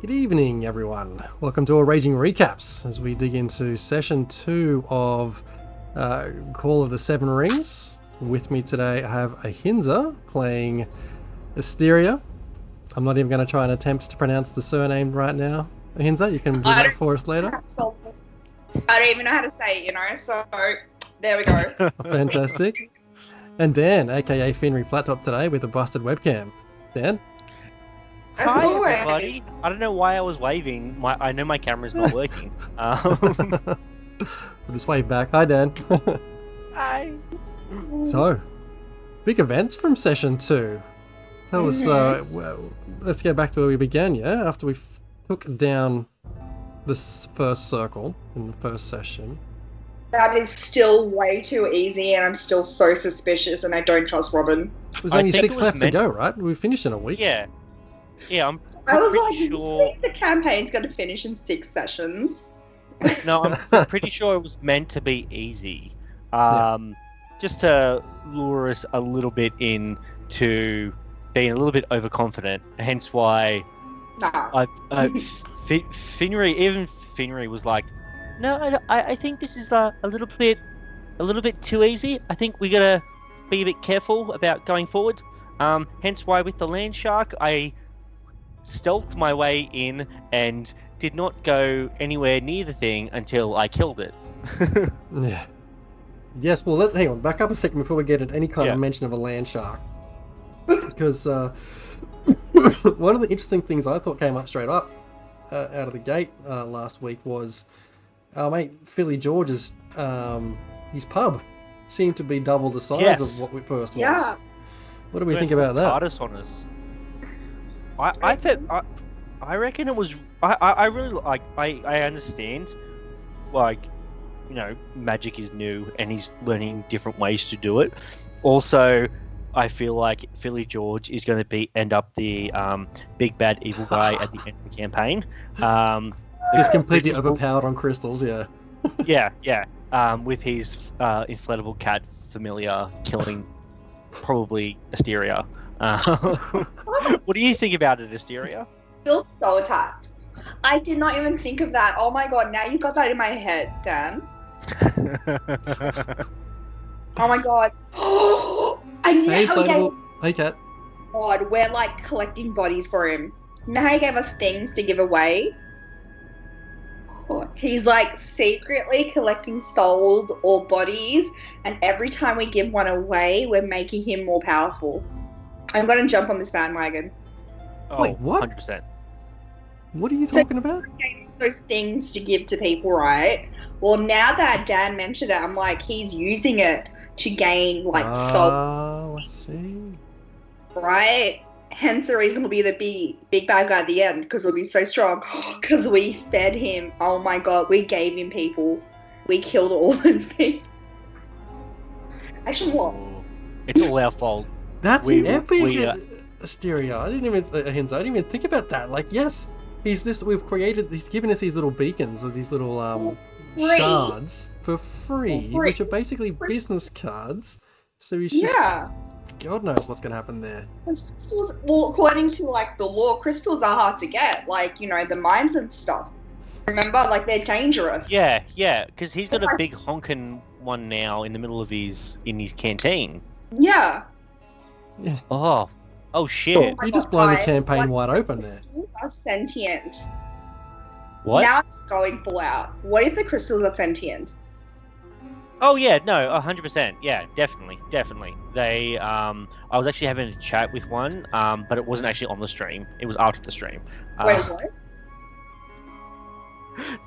Good evening, everyone. Welcome to our Raging Recaps as we dig into session 2 of Call of the Seven Rings. With me today I have Ahinsa playing Asteria. I'm not even going to try and attempt to pronounce the surname right now. Ahinsa, you can do that for us later. I don't even know how to say it, so there we go. Fantastic. And Dan, aka Finry Flattop today with a busted webcam. Dan? Hi everybody. I don't know why I was waving. I know my camera's not working. We'll just wave back. Hi, Dan. Hi. So, big events from session 2. Tell us, let's go back to where we began, yeah? After we took down this first circle in the first session. That is still way too easy, and I'm still so suspicious, and I don't trust Robin. There's only 6 left to go, right? We finished in a week. Yeah, I'm I was like, pretty you sure. think the campaign's going to finish in 6 sessions? No, I'm pretty sure it was meant to be easy. Just to lure us a little bit into being a little bit overconfident. Hence why Nah. Finry was like, no, I think this is a little bit too easy. I think we gotta be a bit careful about going forward. Hence why with the land shark, I stealthed my way in and did not go anywhere near the thing until I killed it. Yeah. Yes, well, hang on, back up a second before we get at any kind of mention of a land shark. Because one of the interesting things I thought came up straight up out of the gate last week was our mate Philly George's his pub seemed to be double the size of what we first was. Yeah. What do we think about that? TARDIS on us. I reckon it was. I really like. I understand. Like, magic is new and he's learning different ways to do it. Also, I feel like Philly George is going to end up the big bad evil guy at the end of the campaign. He's completely overpowered on crystals, yeah. yeah. With his inflatable cat familiar killing probably Asteria. What do you think about it, Asteria? I feel so attacked. I did not even think of that. Oh my god, now you got that in my head, Dan. Oh my god. I knew Hey, how he gave... Hey, cat. God, we're like collecting bodies for him. You know how he gave us things to give away? He's like secretly collecting souls or bodies, and every time we give one away, we're making him more powerful. I'm gonna jump on this bandwagon. Oh, wait, what? 100%. What are you talking about? Those things to give to people, right? Well, now that Dan mentioned it, I'm like, he's using it to gain soul, Oh, I see. right? Hence the reason we'll be the big bad guy at the end, because we'll be so strong. Because we fed him. Oh my god, we gave him people. We killed all those people. Actually, what? It's all our fault. That's epic, Asteria. I didn't even think about that. Like, yes, he's given us these little beacons or these little shards for free, which are basically business cards. So he's just, God knows what's going to happen there. Crystals, well, according to the law, crystals are hard to get. The mines and stuff. Remember, they're dangerous. Yeah, because he's got a big honkin' one now in the middle of his canteen. Yeah. Oh shit! You just blown the campaign wide open there. Crystals are sentient. What? Now it's going full out. What if the crystals are sentient? Oh yeah, no, 100%. Yeah, definitely. They, I was actually having a chat with one, but it wasn't actually on the stream. It was after the stream. Wait, what?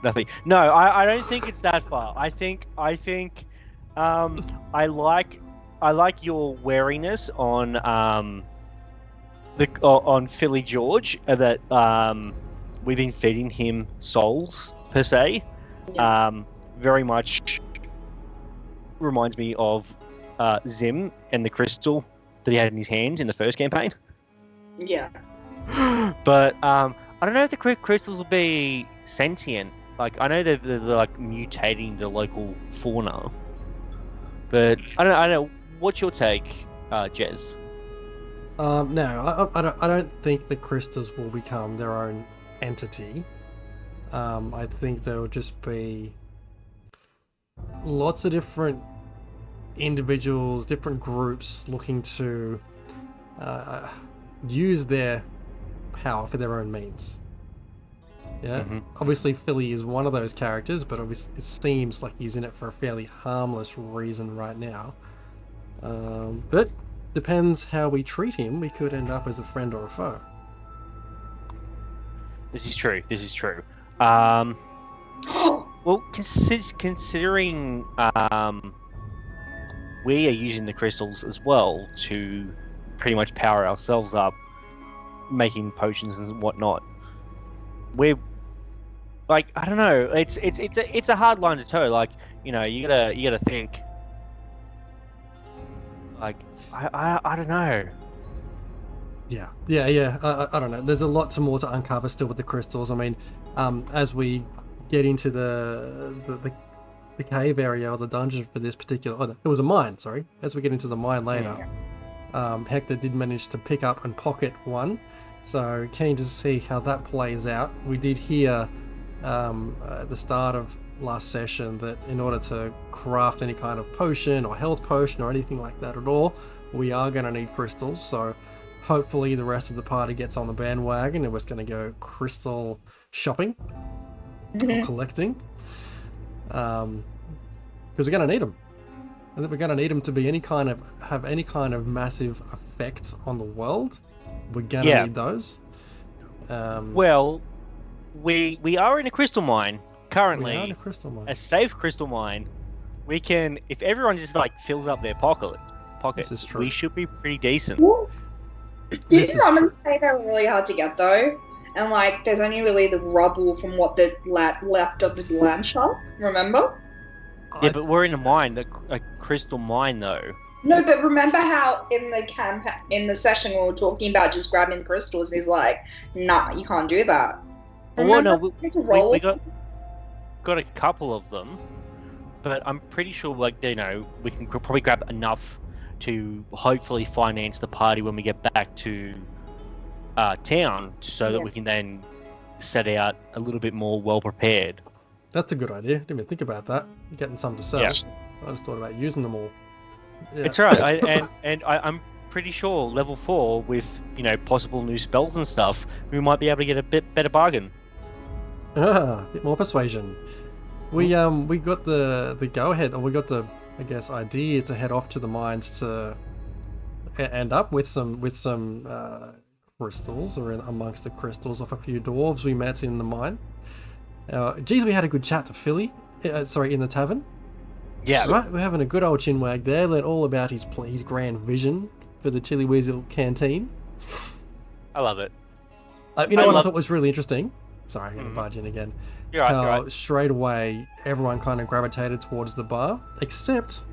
Nothing. No, I don't think it's that far. I think, I like your wariness on on Philly George that we've been feeding him souls per se. Yeah. Very much reminds me of Zim and the crystal that he had in his hands in the first campaign. Yeah. But I don't know if the crystals will be sentient. I know they're mutating the local fauna. But I don't know. What's your take, Jez? No, I don't think the crystals will become their own entity. I think there will just be lots of different individuals, different groups looking to use their power for their own means. Yeah, obviously Philly is one of those characters, but obviously it seems like he's in it for a fairly harmless reason right now. But depends how we treat him. We could end up as a friend or a foe. This is true. Well, considering we are using the crystals as well to pretty much power ourselves up, making potions and whatnot. We're like, I don't know. It's a hard line to toe. Like, you gotta think. Like, I don't know. Yeah. I don't know. There's a lot more to uncover still with the crystals. I mean, as we get into the cave area or the dungeon for this particular... Oh, it was a mine, sorry. As we get into the mine later, Hector did manage to pick up and pocket one. So keen to see how that plays out. We did hear at the start of last session that in order to craft any kind of potion or health potion or anything like that at all, we are going to need crystals. So hopefully the rest of the party gets on the bandwagon and we're going to go crystal shopping or collecting, because we're going to need them. I think we're going to need them to be have any kind of massive effect on the world. We're going to need those. Well, we are in a crystal mine currently. We are in a crystal mine. A safe crystal mine. We can, if everyone just like fills up their pockets, This is true. we should be pretty decent. Didn't Roman say they were really hard to get though? And like, there's only really the rubble from what the left of the land shark. Remember? Yeah, but we're in a mine, a crystal mine though. No, but remember how in the session we were talking about just grabbing crystals, and he's like, "Nah, you can't do that." Well, no, we got a couple of them, but I'm pretty sure, like, we can probably grab enough to hopefully finance the party when we get back to town, so that we can then set out a little bit more well prepared. That's a good idea. Didn't even think about that. Getting some to sell. Yeah. I just thought about using them all. Yeah. It's right. I'm pretty sure level 4 with possible new spells and stuff, we might be able to get a bit better bargain. A bit more persuasion. We got the go ahead, or we got the idea to head off to the mines to end up with some crystals, or amongst the crystals off a few dwarves we met in the mine. We had a good chat to Philly. In the tavern. Yeah. Right, we're having a good old chinwag there. Learned all about his grand vision for the Chili Weasel canteen. I love it. What I thought was really interesting? Sorry, I'm going to barge in again. You're right. Straight away, everyone kind of gravitated towards the bar, except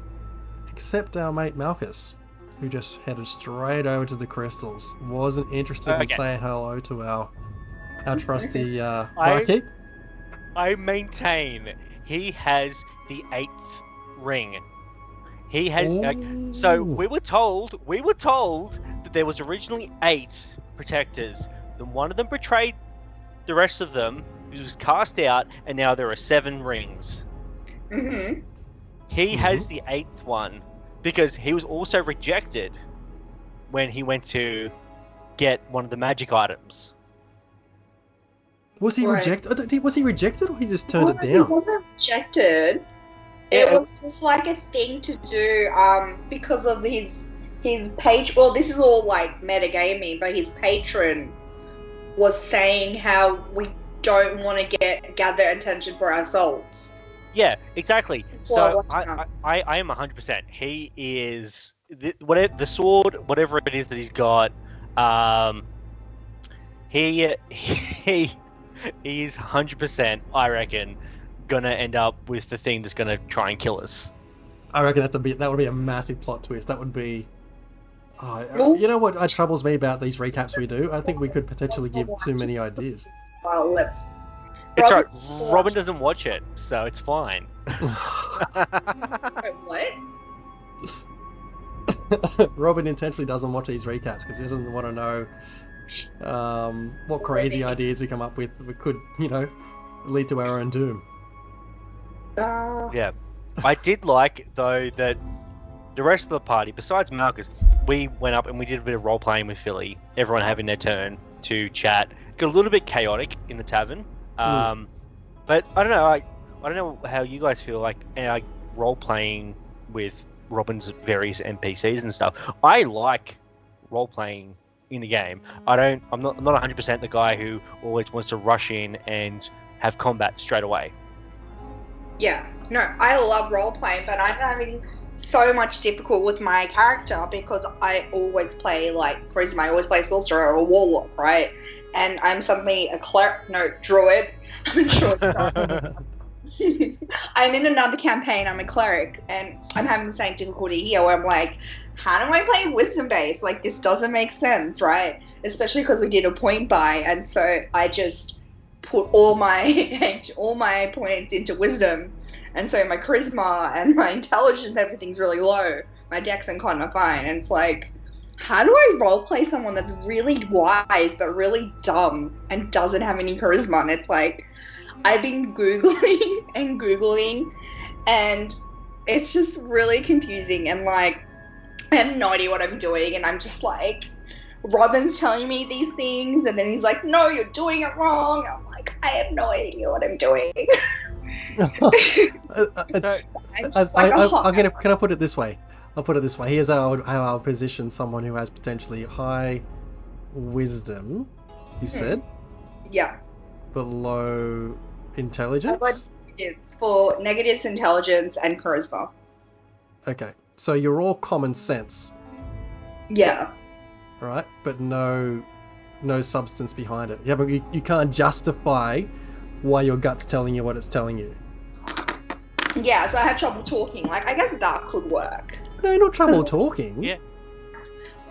our mate Malchus, who just headed straight over to the crystals. Wasn't interested in saying hello to our trusty barkeep. I maintain he has the 8th ring. He has. So we were told that there was originally 8 protectors. Then one of them betrayed the rest of them. He was cast out, and now there are 7 rings. Mm-hmm. He has the 8th one because he was also rejected when he went to get one of the magic items. Was he rejected? Was he rejected, or he just turned it down? He wasn't rejected. It was just like a thing to do, because of his page. Well, this is all like metagaming, but his patron was saying how we don't want to gather attention for ourselves. Yeah, exactly. So I am 100%. He is the sword, whatever it is that he's got. He's 100%, I reckon, gonna end up with the thing that's gonna try and kill us. I reckon that would be a massive plot twist. That would be... you know what troubles me about these recaps we do? I think we could potentially give too many ideas. Well, let's... It's right. Robin doesn't watch it, so it's fine. What? Robin intentionally doesn't watch these recaps because he doesn't want to know what crazy ideas we come up with that could, lead to our own doom. Yeah. I did like, though, that the rest of the party, besides Marcus, we went up and we did a bit of role-playing with Philly, everyone having their turn to chat. Got a little bit chaotic in the tavern. But I don't know, I don't know how you guys feel like role-playing with Robin's various NPCs and stuff. I like role-playing in the game. I'm not 100% the guy who always wants to rush in and have combat straight away. Yeah, no, I love role-playing, but I'm having so much difficult with my character because I always play like charisma. I always play sorcerer or warlock, right? And I'm suddenly a druid. I'm a druid. I'm in another campaign. I'm a cleric, and I'm having the same difficulty here. Where I'm like, how do I play wisdom based? Like, this doesn't make sense, right? Especially because we did a point buy, and so I just put all my points into wisdom. And so my charisma and my intelligence, everything's really low. My dex and con are fine. And it's like, how do I roleplay someone that's really wise but really dumb and doesn't have any charisma? And it's like, I've been Googling and it's just really confusing. And like, I have no idea what I'm doing. And I'm just like, Robin's telling me these things. And then he's like, no, you're doing it wrong. I'm like, I have no idea what I'm doing. Can I put it this way? I'll put it this way. Here's how I'll position someone who has potentially high wisdom, you said? Yeah. But low intelligence? It's for negatives, intelligence, and charisma. Okay. So you're all common sense. Yeah. Right? But no substance behind it. You can't justify why your gut's telling you what it's telling you. Yeah, so I had trouble talking. Like, I guess that could work. No, not trouble talking. Yeah.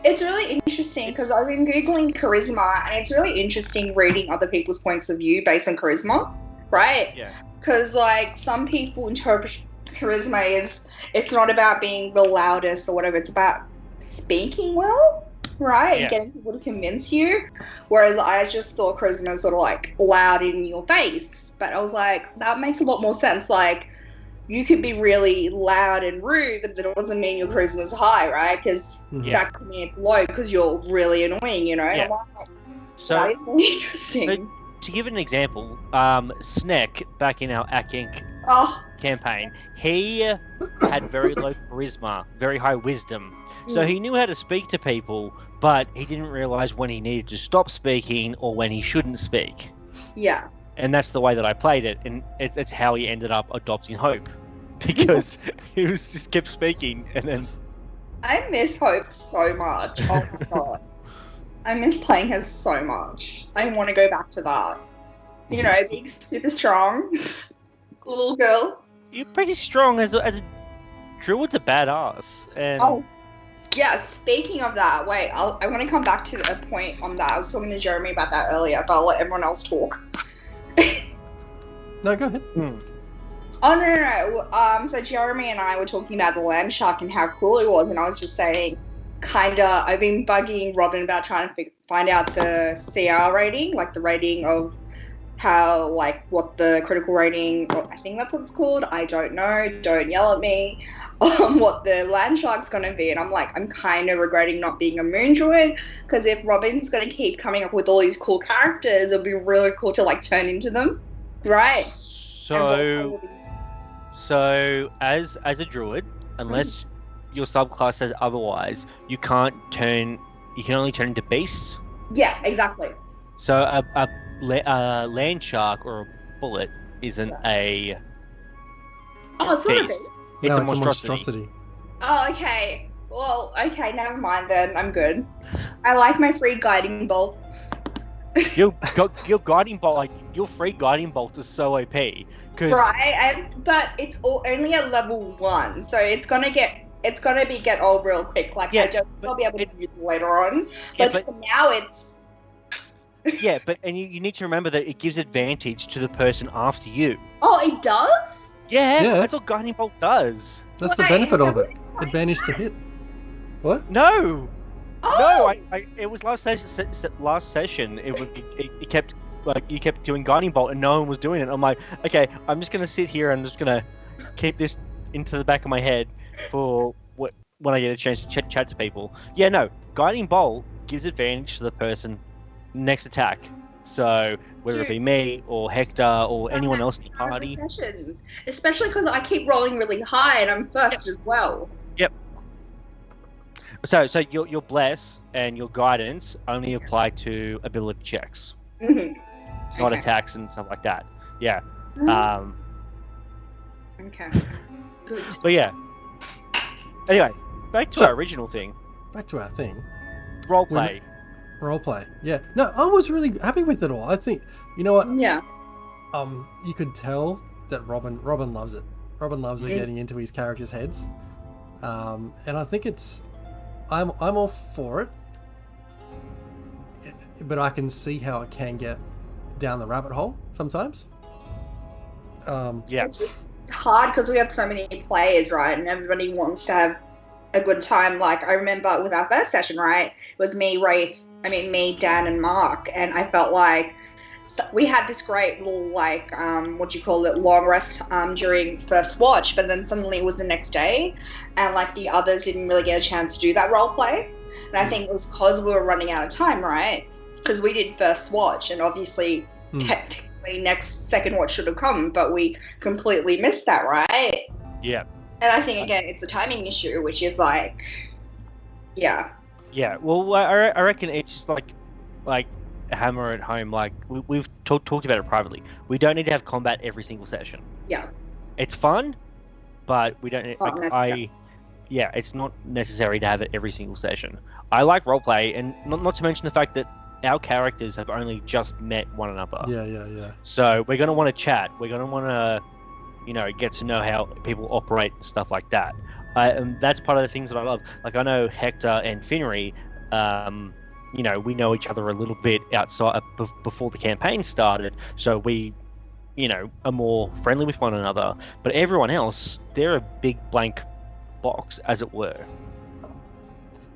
It's really interesting because I've been Googling charisma, and it's really interesting reading other people's points of view based on charisma, right? Yeah. Because, like, some people interpret charisma as it's not about being the loudest or whatever. It's about speaking well, right? Yeah. And getting people to convince you. Whereas I just thought charisma was sort of, like, loud in your face. But I was like, that makes a lot more sense. Like, you could be really loud and rude, but that doesn't mean your charisma's high, right? Because that could mean it's low because you're really annoying, you know? Yeah. I'm like, So, that is really interesting. to give an example, Sneck, back in our Ack Inc. campaign, he had very low charisma, very high wisdom. So he knew how to speak to people, but he didn't realise when he needed to stop speaking or when he shouldn't speak. Yeah. And that's the way that I played it, and it's how he ended up adopting Hope, because he just kept speaking, and then... I miss Hope so much. Oh my god. I miss playing her so much. I want to go back to that. You know, being super strong. Little girl. You're pretty strong as a druid's a badass. And... Oh, yeah, speaking of that, wait, I want to come back to a point on that. I was talking to Jeremy about that earlier, but I'll let everyone else talk. No, go ahead. Oh, no. So Jeremy and I were talking about the land shark and how cool it was, and I was just saying, I've been bugging Robin about trying to find out the CR rating, like the rating of how, like, what the critical rating, I think that's what it's called, I don't know, don't yell at me, what the land shark's going to be. And I'm like, I'm kind of regretting not being a moon druid, because if Robin's going to keep coming up with all these cool characters, it'll be really cool to, like, turn into them, right? So as a druid, unless your subclass says otherwise, you can only turn into beasts. Yeah, exactly. So a land shark or a bullet isn't a it's not a beast. beast. It's No, a monstrosity. Oh, okay. Well, okay, never mind then. I'm good. I like my free guiding bolts. Your guiding bolt, like your free guiding bolt, is so OP. Right, but it's only at level 1, so it's gonna get old real quick. Like, yes, I'll be able to use it later on. Yeah, but for now, it's. Yeah, but you need to remember that it gives advantage to the person after you. Oh, it does? Yeah, Yeah. that's what guiding bolt does. That's the benefit of it. Advantage to hit. What? No. No, it was last session. Last session, it kept like you kept doing guiding bolt and no one was doing it. I'm like, okay, I'm just gonna sit here and I'm just gonna keep this into the back of my head for when I get a chance to chat to people. Yeah, no, guiding bolt gives advantage to the person next attack. So whether it be me or Hector or anyone else in the party. Sessions, especially because I keep rolling really high and I'm first as well. Yep. So your bless and your guidance only apply to ability checks, not attacks and stuff like that. Yeah. Okay. Good. But yeah. Anyway, back to our original thing. Back to our thing. Roleplay. Roleplay. Yeah. No, I was really happy with it all. I think, you know what? Yeah. You could tell that Robin loves it. Robin loves it getting into his characters' heads. And I think I'm all for it. But I can see how it can get down the rabbit hole sometimes. Yeah. It's just hard because we have so many players, right? And everybody wants to have a good time. Like, I remember with our first session, right? It was me, me, Dan, and Mark. And I felt like we had this great little, like, long rest during first watch. But then suddenly it was the next day. And, like, the others didn't really get a chance to do that role play. And I think it was because we were running out of time, right? Because we did first watch. And obviously, technically, second watch should have come. But we completely missed that, right? Yeah. And I think, again, it's a timing issue, which is like, yeah. Yeah, well, I reckon it's just like hammer at home. Like, we've talked about it privately. We don't need to have combat every single session. Yeah. It's fun, but we don't... it's not necessary to have it every single session. I like roleplay, and not to mention the fact that our characters have only just met one another. Yeah. So we're going to want to chat. We're going to want to... get to know how people operate and stuff like that. And that's part of the things that I love. Like, I know Hector and Finnery, we know each other a little bit outside before the campaign started, so we, are more friendly with one another. But everyone else, they're a big blank box, as it were.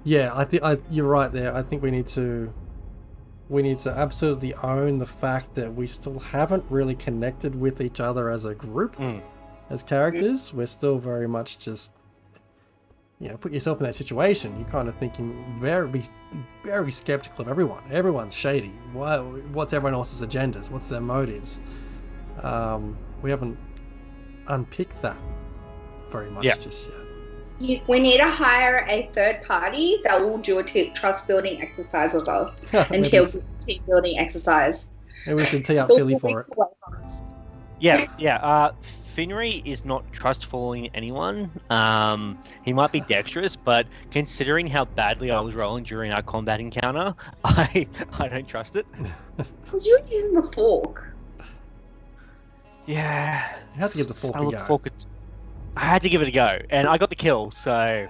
Yeah, I think you're right there. I think we need to absolutely own the fact that we still haven't really connected with each other as a group, as characters. We're still very much just, put yourself in that situation. You're kind of thinking very, very skeptical of everyone. Everyone's shady. What's everyone else's agendas? What's their motives? We haven't unpicked that very much just yet. We need to hire a third party that will do a trust building exercise with us. Team building exercise. Maybe we should tee up Philly for it. Yeah. Finnery is not trust falling anyone. He might be dexterous, but considering how badly I was rolling during our combat encounter, I don't trust it. Because you were using the fork. Yeah. You have to give the fork a go. I had to give it a go, and I got the kill, so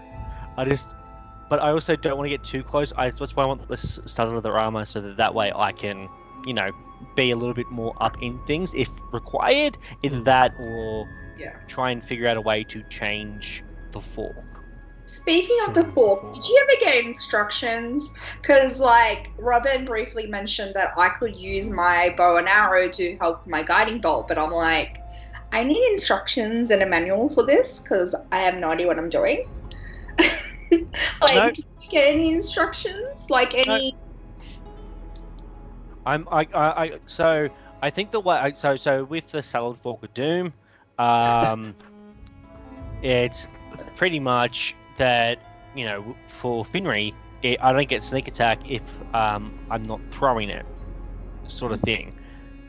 but I also don't want to get too close. That's why I want the start of the armor, so that way I can, be a little bit more up in things if required. Either that or try and figure out a way to change the fork. Speaking of the fork, did you ever get instructions? Because, like, Robin briefly mentioned that I could use my bow and arrow to help my guiding bolt, but I'm like, I need instructions and a manual for this because I have no idea what I'm doing. Did you get any instructions? Like any? No. So I think the way so with the Salad Fork of Doom, it's pretty much that for Finnery, I don't get sneak attack if I'm not throwing it, sort of thing.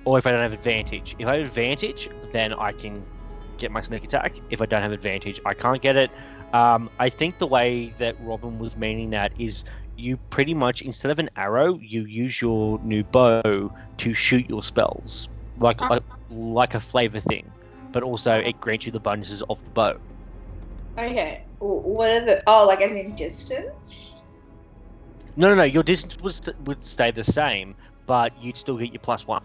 Or if I don't have advantage. If I have advantage, then I can get my sneak attack. If I don't have advantage, I can't get it. I think the way that Robin was meaning that is you pretty much, instead of an arrow, you use your new bow to shoot your spells. Like a flavor thing. But also it grants you the bonuses of the bow. Okay. What are the... Oh, like as in distance? No. Your distance would stay the same, but you'd still get your +1.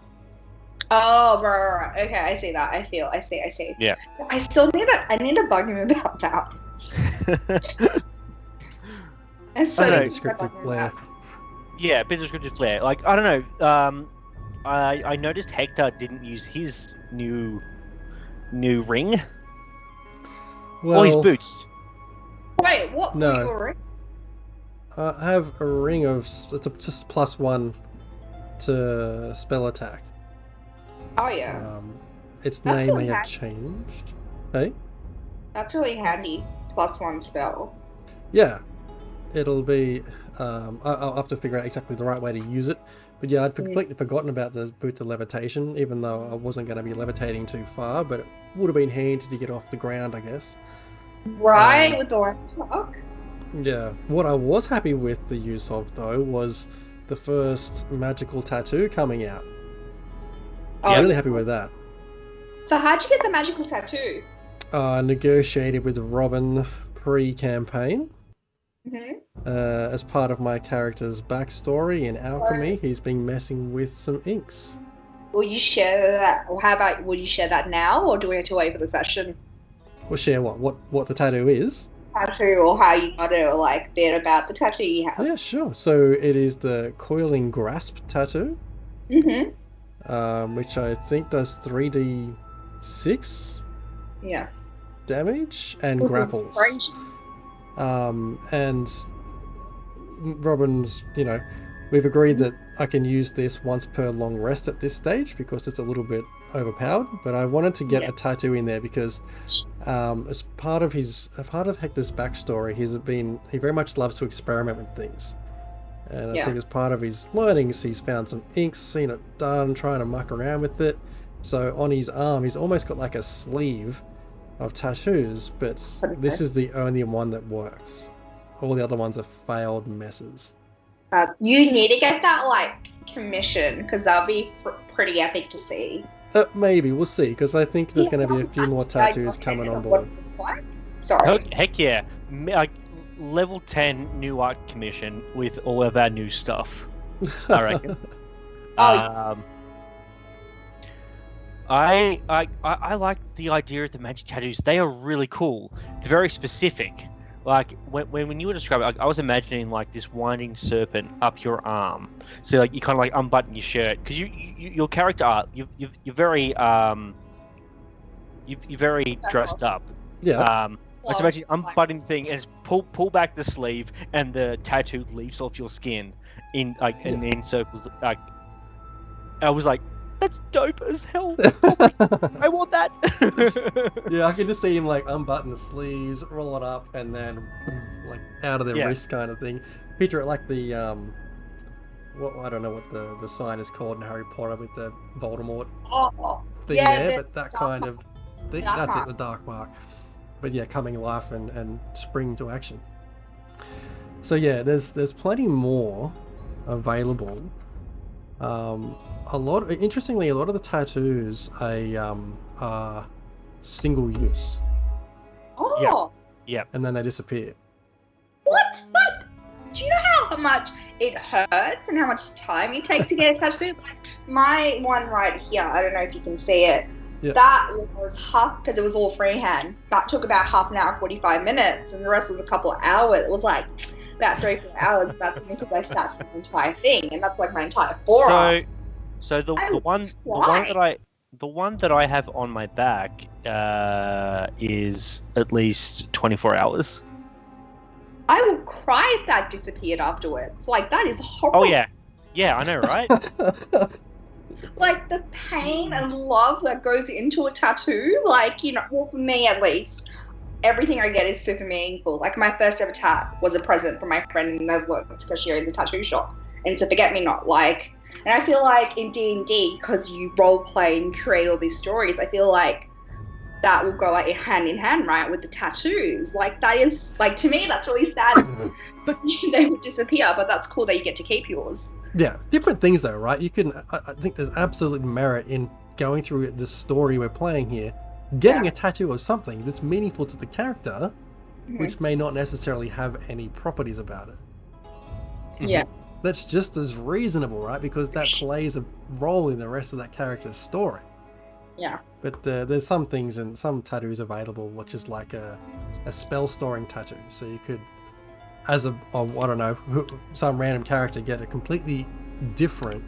Oh, right. Okay, I see that. I see. Yeah. I need to bug him about that. And so I don't know. Descriptive flair. Yeah, a bit of descriptive flair. Like, I don't know. I noticed Hector didn't use his new ring Well, or his boots. Wait, what? No. Ring? I have a ring of just +1 to spell attack. Oh yeah, Its That's name really may have nice. changed. Hey? that's really handy. +1 spell. Yeah. It'll be... I'll have to figure out exactly the right way to use it. But yeah, I'd completely forgotten about the boot to levitation, even though I wasn't going to be levitating too far, but it would have been handy to get off the ground, I guess. Right, with the land shark. Yeah. What I was happy with the use of, though, was the first magical tattoo coming out. Oh, I'm really happy with that. So how'd you get the magical tattoo? Negotiated with Robin pre-campaign. Mm-hmm. As part of my character's backstory in alchemy, he's been messing with some inks. Will you share that? Or how about, will you share that now, or do we have to wait for the session? We'll share what the tattoo is. Tattoo, or how you got it, or like bit about the tattoo you have. Yeah, sure. So it is the Coiling Grasp tattoo, Mm-hmm. which I think does 3d6 Yeah. damage and Which is grapples. crazy. And Robin's, we've agreed that I can use this once per long rest at this stage because it's a little bit overpowered, but I wanted to get a tattoo in there because as part of Hector's backstory, he very much loves to experiment with things. And I think as part of his learnings, he's found some inks, seen it done, trying to muck around with it. So on his arm, he's almost got like a sleeve of tattoos, but this is the only one that works. All the other ones are failed messes. You need to get that like commission because that'll be pretty epic to see. Maybe we'll see, because I think there's going to be a few more tattoos coming on board. Sorry. Heck yeah. Level 10 new art commission with all of our new stuff, I reckon. I like the idea of the magic tattoos. They are really cool. They're very specific. Like when you were describing it, I was imagining like this winding serpent up your arm. So like you kind of like unbutton your shirt because your character art you're very you're very dressed up. Yeah. I was imagining unbuttoning the thing and just pull back the sleeve and the tattoo leaps off your skin in circles. Like I was like, that's dope as hell. I want that. Yeah, I can just see him like unbutton the sleeves, roll it up, and then like out of the wrist kind of thing. Picture it like the I don't know what the sign is called in Harry Potter with the Voldemort thing there, but that kind of thing. That's it, the dark mark. But yeah, coming life and spring to action. So yeah, there's plenty more available. Interestingly, a lot of the tattoos are single use. Oh. Yeah. And then they disappear. What? Do you know how much it hurts and how much time it takes to get a tattoo? Like my one right here, I don't know if you can see it. Yeah. That was half, because it was all freehand. That took about half an hour, 45 minutes, and the rest was a couple of hours. It was like about 3-4 hours. And that's because I sat for the entire thing, and that's like my entire forearm. So the one that I have on my back is at least 24 hours. I will cry if that disappeared afterwards. Like that is horrible. Oh yeah, I know, right? Like the pain and love that goes into a tattoo, like, well, for me at least, everything I get is super meaningful. Like my first ever tat was a present from my friend in the Netherlands because she owns a tattoo shop, and it's a forget-me-not. Like, and I feel like in D&D, because you role play and create all these stories, I feel like that will go like hand in hand, right, with the tattoos. Like that is, like, to me, that's really sad. But they would disappear, but that's cool that you get to keep yours. Yeah, different things though, right? I think there's absolute merit in going through this story we're playing here, getting a tattoo of something that's meaningful to the character, which may not necessarily have any properties about it. Yeah. That's just as reasonable, right? Because that plays a role in the rest of that character's story. Yeah. But there's some things and some tattoos available, which is like a spell storing tattoo. So you could as I don't know, some random character get a completely different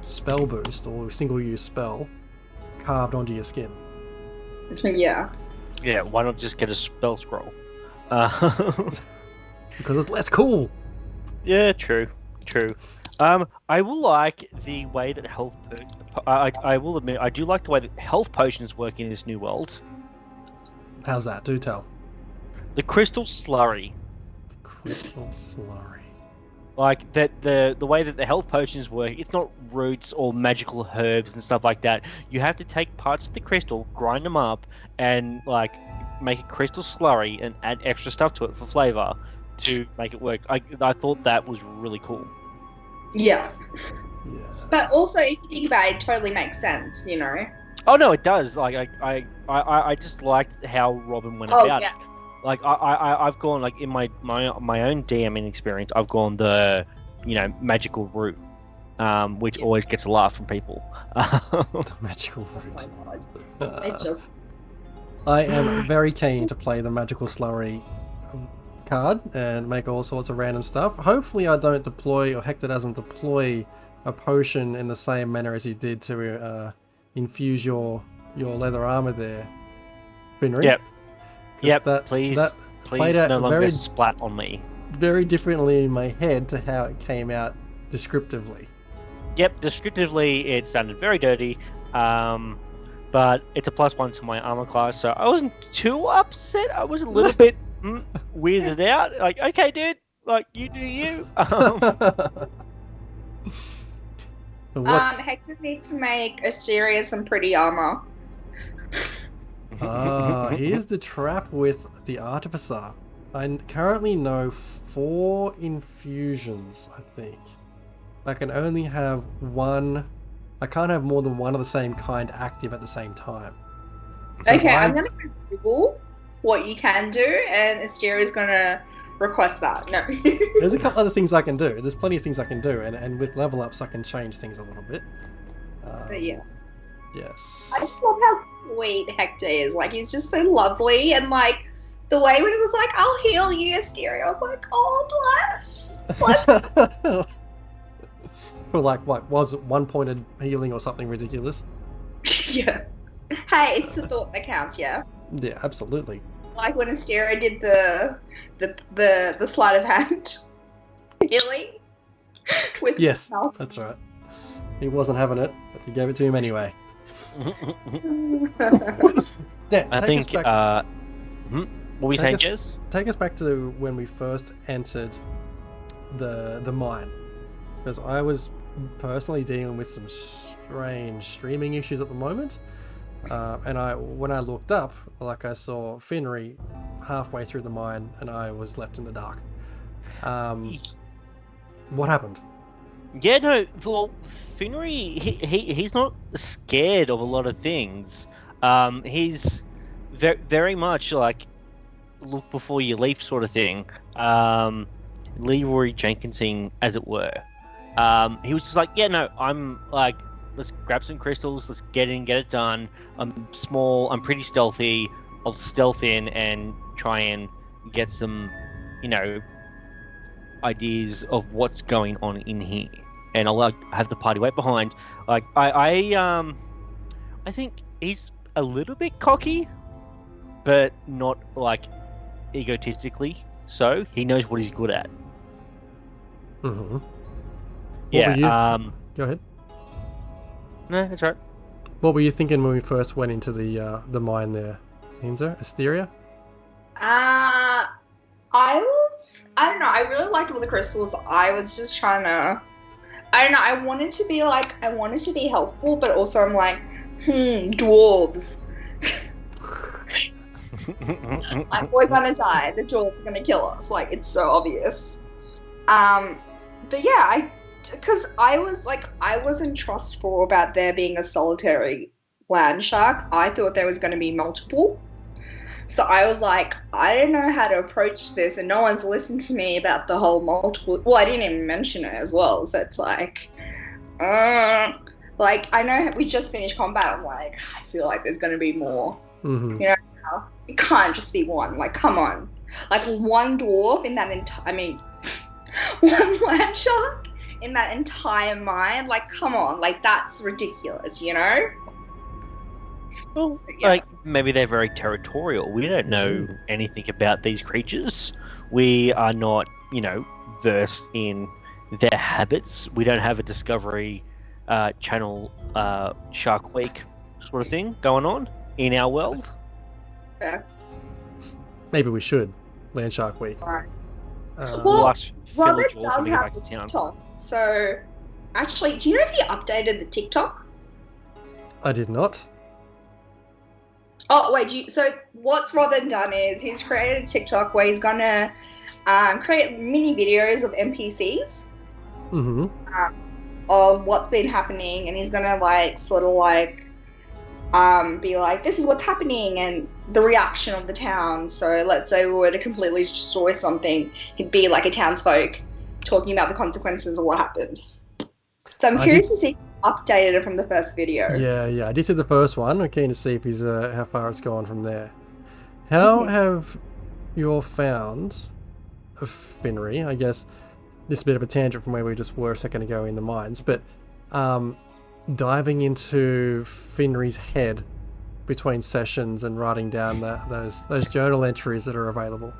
spell boost or single-use spell carved onto your skin. Yeah. Yeah, why not just get a spell scroll? Because it's less cool. Yeah, true. I will like the way that I will admit, I do like the way that health potions work in this new world. How's that? Do tell. The crystal slurry. Crystal slurry. Like that, the way that the health potions work, it's not roots or magical herbs and stuff like that. You have to take parts of the crystal, grind them up, and like make a crystal slurry and add extra stuff to it for flavor to make it work. I thought that was really cool. Yeah. Yeah. But also, if you think about it, it totally makes sense, you know? Oh no, it does. Like I just liked how Robin went about it. Like I've gone like in my own DMing experience, I've gone the magical route, which always gets a laugh from people. The magical route. Oh my God. I am very keen to play the magical slurry card and make all sorts of random stuff. Hopefully I don't deploy, or Hector doesn't deploy a potion in the same manner as he did to infuse your leather armor there, Finry. Yep. Please no longer splat on me. Very differently in my head to how it came out descriptively. Yep, descriptively it sounded very dirty, but it's a +1 to my armor class, so I wasn't too upset. I was a little bit weirded out. Like, okay, dude, like you do you. So Hector needs to make Asteria some pretty armor. Here's the trap with the Artificer. I currently know 4 infusions, I think. I can only have one. I can't have more than one of the same kind active at the same time. So okay, I'm going to Google what you can do, and Asteria's going to request that. No. There's a couple other things I can do. There's plenty of things I can do, and with level ups I can change things a little bit. But yeah. Yes. I just love how sweet Hector is. Like, he's just so lovely, and like the way when he was like, "I'll heal you, Asteria," I was like, "Oh, bless." For like, what was it, 1-pointed healing or something ridiculous? Yeah. Hey, it's the thought that counts, yeah. Yeah, absolutely. Like when Asteria did the sleight of hand healing. Yes, that's right. He wasn't having it, but you gave it to him anyway. Yeah, I think. What were we saying, Jez? Take us back to when we first entered the mine, because I was personally dealing with some strange streaming issues at the moment, and when I looked up, like I saw Finry halfway through the mine, and I was left in the dark. What happened? Yeah, no. Well, Finry, he's not scared of a lot of things. He's very much like look before you leap sort of thing. Leroy Jenkinson, as it were. He was just like, yeah, no, I'm like, let's grab some crystals, let's get it done. I'm small, I'm pretty stealthy. I'll stealth in and try and get some, ideas of what's going on in here, and I'll like have the party wait behind. Like I think he's a little bit cocky, but not like egotistically. So he knows what he's good at. Mm-hmm. Yeah. Go ahead. No, that's right. What were you thinking when we first went into the mine there, Ahinsa? Asteria? I don't know, I really liked all the crystals. I was just trying to, I don't know, I wanted to be helpful, but also I'm like, dwarves. Like, we're gonna die, the dwarves are gonna kill us, like, it's so obvious. But yeah, because I wasn't trustful about there being a solitary land shark. I thought there was going to be multiple. So I was like, I don't know how to approach this, and no one's listened to me about the whole multiple. Well, I didn't even mention it as well, so it's like I know we just finished combat. I'm like, I feel like there's going to be more. Mm-hmm. It can't just be one. Like, come on. Like one dwarf in that one land shark in that entire mine. Like, come on, like that's ridiculous, you know? Well, like maybe they're very territorial. We don't know anything about these creatures. We are not, versed in their habits. We don't have a Discovery Channel Shark Week sort of thing going on in our world. Yeah. Maybe we should. Land Shark Week. Right. Well, Robert does have a TikTok. So, actually, do you know if he updated the TikTok? I did not. Oh, wait, so what's Robin done is he's created a TikTok where he's gonna create mini videos of NPCs of what's been happening, and he's gonna be like, this is what's happening, and the reaction of the town. So let's say we were to completely destroy something, he'd be like a townsfolk talking about the consequences of what happened. So I'm curious to see if he's updated it from the first video. Yeah, I did see the first one. I'm keen to see if he's how far it's gone from there. How have you all found Finry? I guess this is a bit of a tangent from where we just were a second ago in the mines, but diving into Finry's head between sessions and writing down those journal entries that are available.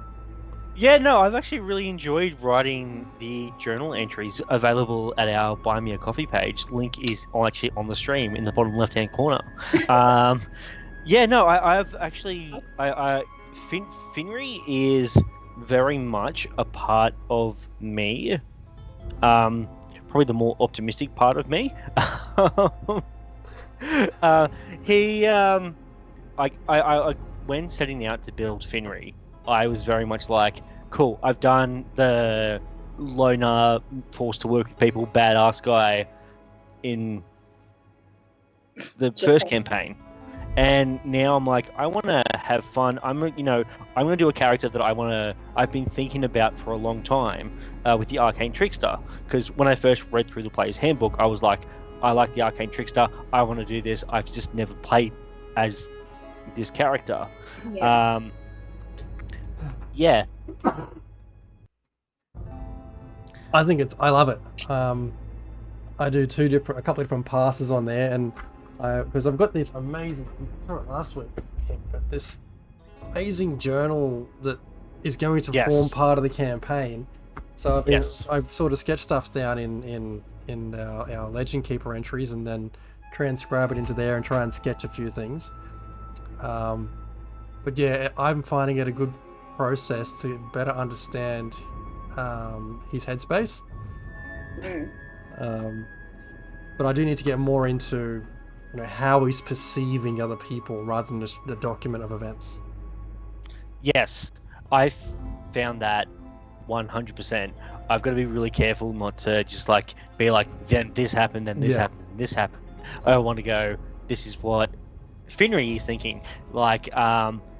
Yeah, no, I've actually really enjoyed writing the journal entries available at our Buy Me a Coffee page. Link is actually on the stream in the bottom left-hand corner. Yeah, no, I've actually... Finry is very much a part of me. Probably the more optimistic part of me. When setting out to build Finry, I was very much like, cool, I've done the loner, forced to work with people, badass guy in the first campaign. And now I'm like, I want to have fun. I'm going to do a character that I've been thinking about for a long time with the Arcane Trickster. Because when I first read through the Player's Handbook, I was like, I like the Arcane Trickster. I want to do this. I've just never played as this character. Yeah. Yeah. I love it. I do a couple of different passes on there, and because I've got this amazing, I saw it last week, I think, but this amazing journal that is going to form part of the campaign. So I've sort of sketched stuff down in our Legend Keeper entries, and then transcribe it into there and try and sketch a few things. But yeah, I'm finding it a good process to better understand his headspace. But I do need to get more into how he's perceiving other people rather than just the document of events. Yes, I've found that 100%. I've got to be really careful not to just be like, then this happened, then this happened, and this happened. I want to go, this is what Finry is thinking.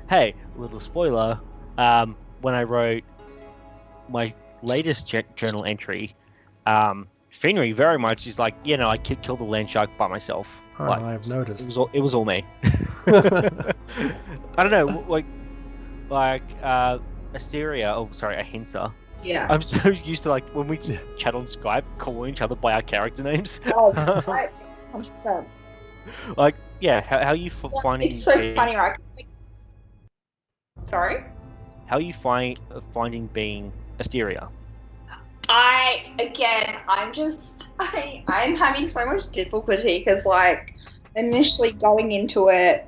Hey, little spoiler, when I wrote my latest journal entry, Finry very much is like, I killed the land shark by myself. Oh, I've noticed. It was all me. I don't know, Asteria, Ahinsa. Yeah. I'm so used to when we chat on Skype, calling each other by our character names. Oh, right. 100%. How are you finding? It's so funny, right? Sorry? How are you finding being Asteria? I'm having so much difficulty because, initially going into it,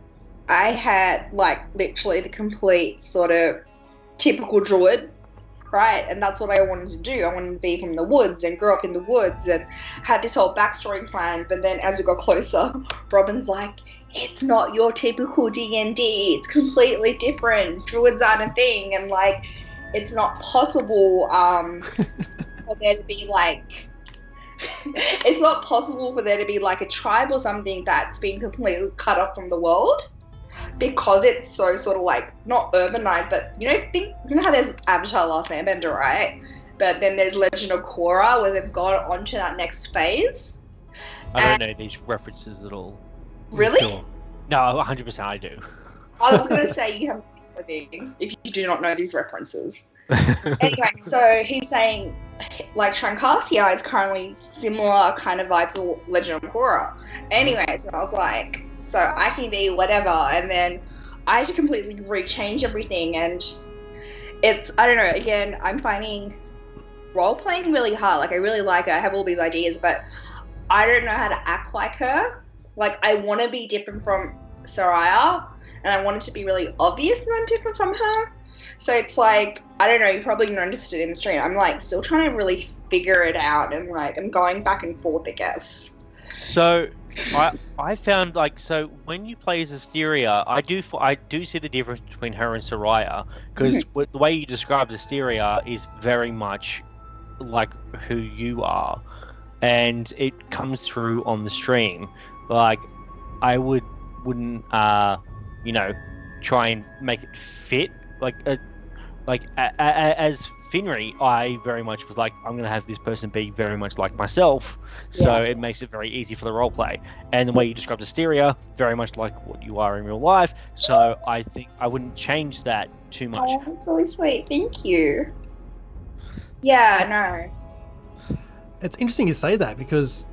I had, literally the complete sort of typical druid, right? And that's what I wanted to do. I wanted to be from the woods and grew up in the woods and had this whole backstory planned. But then as we got closer, Robin's like, it's not your typical D&D. It's completely different. Druids aren't a thing. And, it's not possible for there to be, it's not possible for there to be, a tribe or something that's been completely cut off from the world. Because it's so sort of not urbanized, but you know how there's Avatar: Last Airbender, right? But then there's Legend of Korra, where they've gone on to that next phase. I don't know these references at all. Really? No, 100% I do. I was gonna say you have living, if you do not know these references. Anyway, so he's saying, like, Shankarsia is currently similar kind of vibes to Legend of Korra. Anyway, so I was like, so I can be whatever, and then I had to completely rechange everything, and it's, I don't know, again, I'm finding role-playing really hard. Like, I really like it, I have all these ideas, but I don't know how to act like her. Like, I want to be different from Soraya, and I want it to be really obvious that I'm different from her. So it's like, I don't know, you probably noticed it in the stream. I'm like still trying to really figure it out, and like I'm going back and forth, I guess. So I found, like, so when you play as Asteria, I do see the difference between her and Soraya, because the way you describe Asteria is very much like who you are, and it comes through on the stream. Like, I wouldn't try and make it fit as Finri. I very much was like, I'm gonna have this person be very much like myself, so it makes it very easy for the role play. And the way you described Asteria, very much like what you are in real life. So I think I wouldn't change that too much. Oh, that's really sweet. Thank you. Yeah, no. It's interesting you say that, because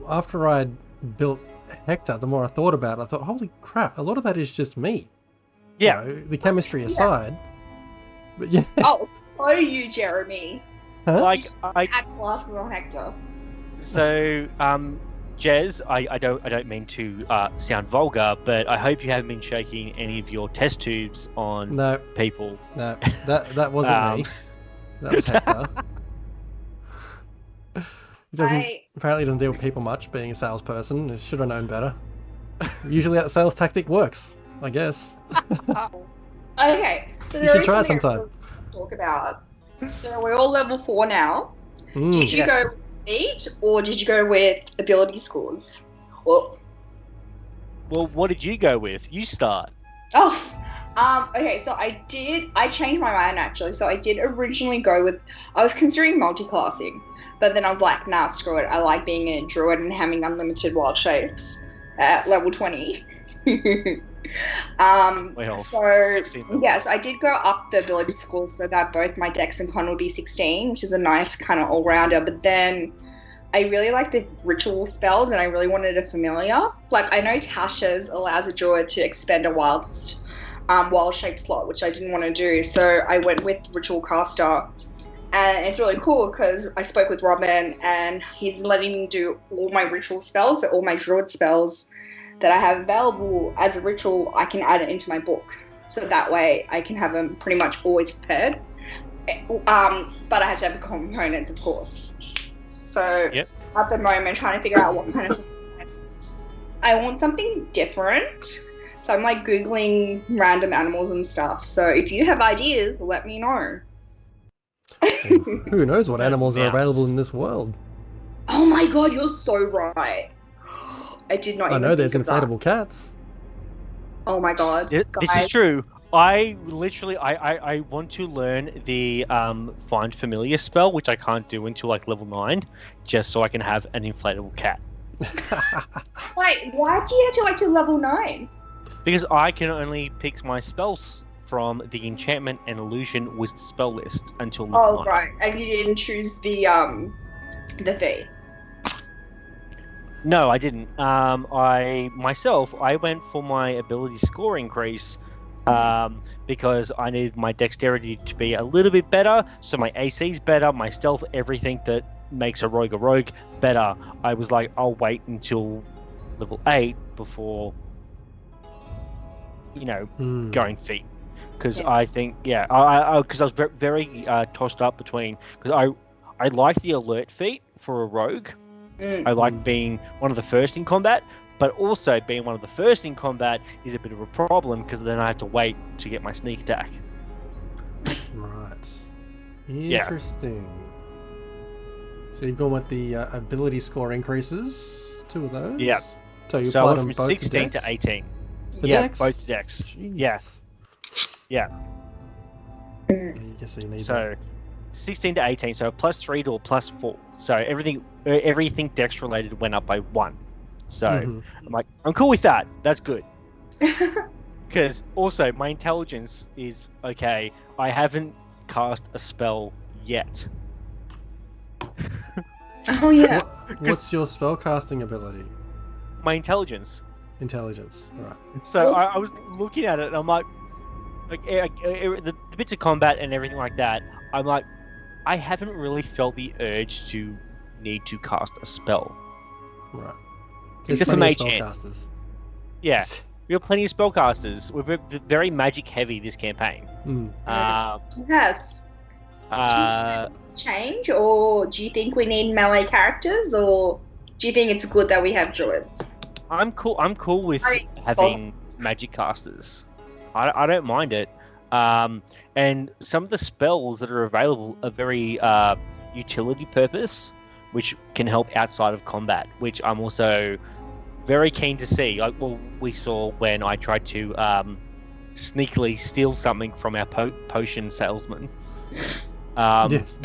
after I'd built Hector, the more I thought about it, I thought, holy crap, a lot of that is just me. Yeah. You know, the chemistry aside. But yeah. Oh, so you, Jeremy. Huh? Like, I add glasses on Hector. So, Jez, I don't mean to sound vulgar, but I hope you haven't been shaking any of your test tubes on people. No, that wasn't me. That was Hector. He apparently doesn't deal with people much, being a salesperson. He should have known better. Usually that sales tactic works, I guess. Okay, so you should try it sometime. Talk about. So we're all level 4 now. Did you go with feat, or did you go with ability scores? Well, what did you go with? You start. Okay, so I changed my mind actually. So I did originally go with, I was considering multi-classing, but then I was like, nah, screw it. I like being a druid and having unlimited wild shapes at level 20. So I did go up the ability scores so that both my dex and con would be 16, which is a nice kind of all-rounder. But then I really like the ritual spells, and I really wanted a familiar. Like, I know Tasha's allows a druid to expend a wild shape slot, which I didn't want to do, so I went with ritual caster. And it's really cool because I spoke with Robin, and he's letting me do all my ritual spells, so all my druid spells that I have available as a ritual, I can add it into my book. So that way I can have them pretty much always prepared. But I have to have a component, of course. So at the moment, trying to figure out what kind of... I want something different. So I'm like Googling random animals and stuff. So if you have ideas, let me know. Who knows what animals are available in this world? Oh my god, you're so right. I did not. I know there's inflatable cats. Oh my god! This is true. I literally, I want to learn the find familiar spell, which I can't do until like level 9, just so I can have an inflatable cat. Wait, why do you have to wait till level 9? Because I can only pick my spells from the enchantment and illusion wizard spell list until level 9. Oh right, and you didn't choose the fee. No, I didn't. I went for my ability score increase because I needed my dexterity to be a little bit better, so my AC's better, my stealth, everything that makes a rogue better. I was like, I'll wait until level 8 before, going feat. Because I think, because I was very tossed up between, because I like the alert feat for a rogue. I like being one of the first in combat, but also being one of the first in combat is a bit of a problem because then I have to wait to get my sneak attack. Right. Interesting. So you've gone with the ability score increases, 2 of those? Yeah. So you I applied went them from both 16 to to 18. For Dex? Dex? Both to Dex. Jeez. Yes. Yeah. I guess you need that. 16 to 18, so +3 to a +4. So everything Dex related went up by 1. So I'm like, I'm cool with that. That's good. Because also my intelligence is okay. I haven't cast a spell yet. Oh yeah. What's your spellcasting ability? My intelligence. Intelligence. All right. So I was looking at it, and I'm like the bits of combat and everything like that. I'm like, I haven't really felt the urge to need to cast a spell. Right. Except for plenty mage of hands. spellcasters. Yeah, we have plenty of spellcasters. We're very magic heavy this campaign. Yes. Change, or do you think we need melee characters, or do you think it's good that we have druids? I'm cool with having magic casters. I don't mind it. And some of the spells that are available are very utility purpose, which can help outside of combat, which I'm also very keen to see. Like, well, we saw when I tried to sneakily steal something from our potion salesman. Yes.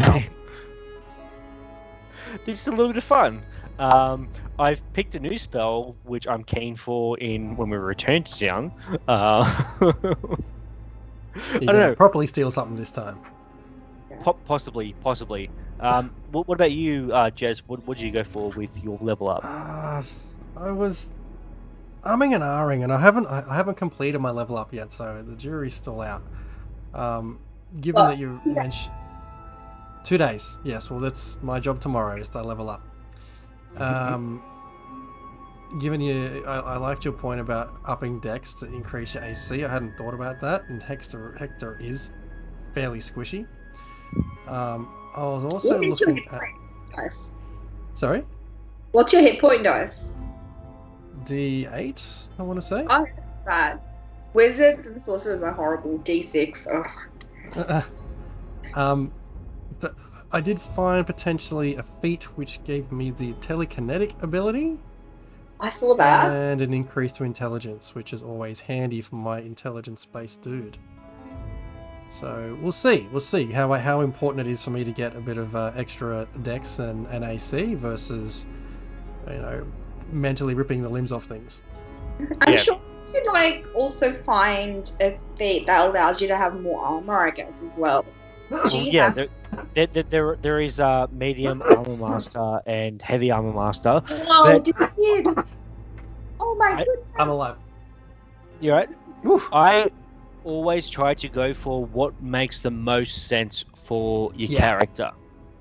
It's just a little bit of fun. I've picked a new spell, which I'm keen for when we return to town. I don't know. Properly steal something this time. Possibly. What about you, Jez? What did you go for with your level up? I was umming and ahhing, and I haven't completed my level up yet, so the jury's still out. Given that you mentioned 2 days, yes. Well, that's my job tomorrow is to level up. Given I liked your point about upping dex to increase your AC. I hadn't thought about that, and Hector is fairly squishy. I was also looking at dice. Sorry? What's your hit point dice? D8, I want to say. Oh, that's bad. Wizards and sorcerers are horrible. D6. Ugh. But I did find potentially a feat which gave me the telekinetic ability. I saw that. And an increase to intelligence, which is always handy for my intelligence-based dude. So we'll see. We'll see how important it is for me to get a bit of extra dex and AC versus, mentally ripping the limbs off things. I'm sure you could also find a feat that allows you to have more armor, I guess, as well. There is medium armor master and heavy armor master. Oh, disappeared. Oh my goodness. I'm alive. You right? Oof. I always try to go for what makes the most sense for your character.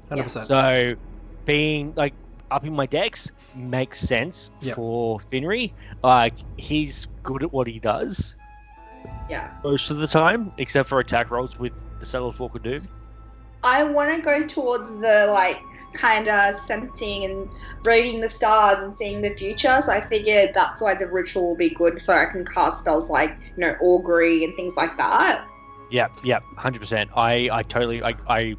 100%. So, being upping my dex makes sense for Finry. He's good at what he does. Yeah. Most of the time, except for attack rolls with the Settled Fork of Doom. I want to go towards the kind of sensing and reading the stars and seeing the future. So I figured that's why the ritual will be good. So I can cast spells like augury and things like that. Yeah, 100%. I totally I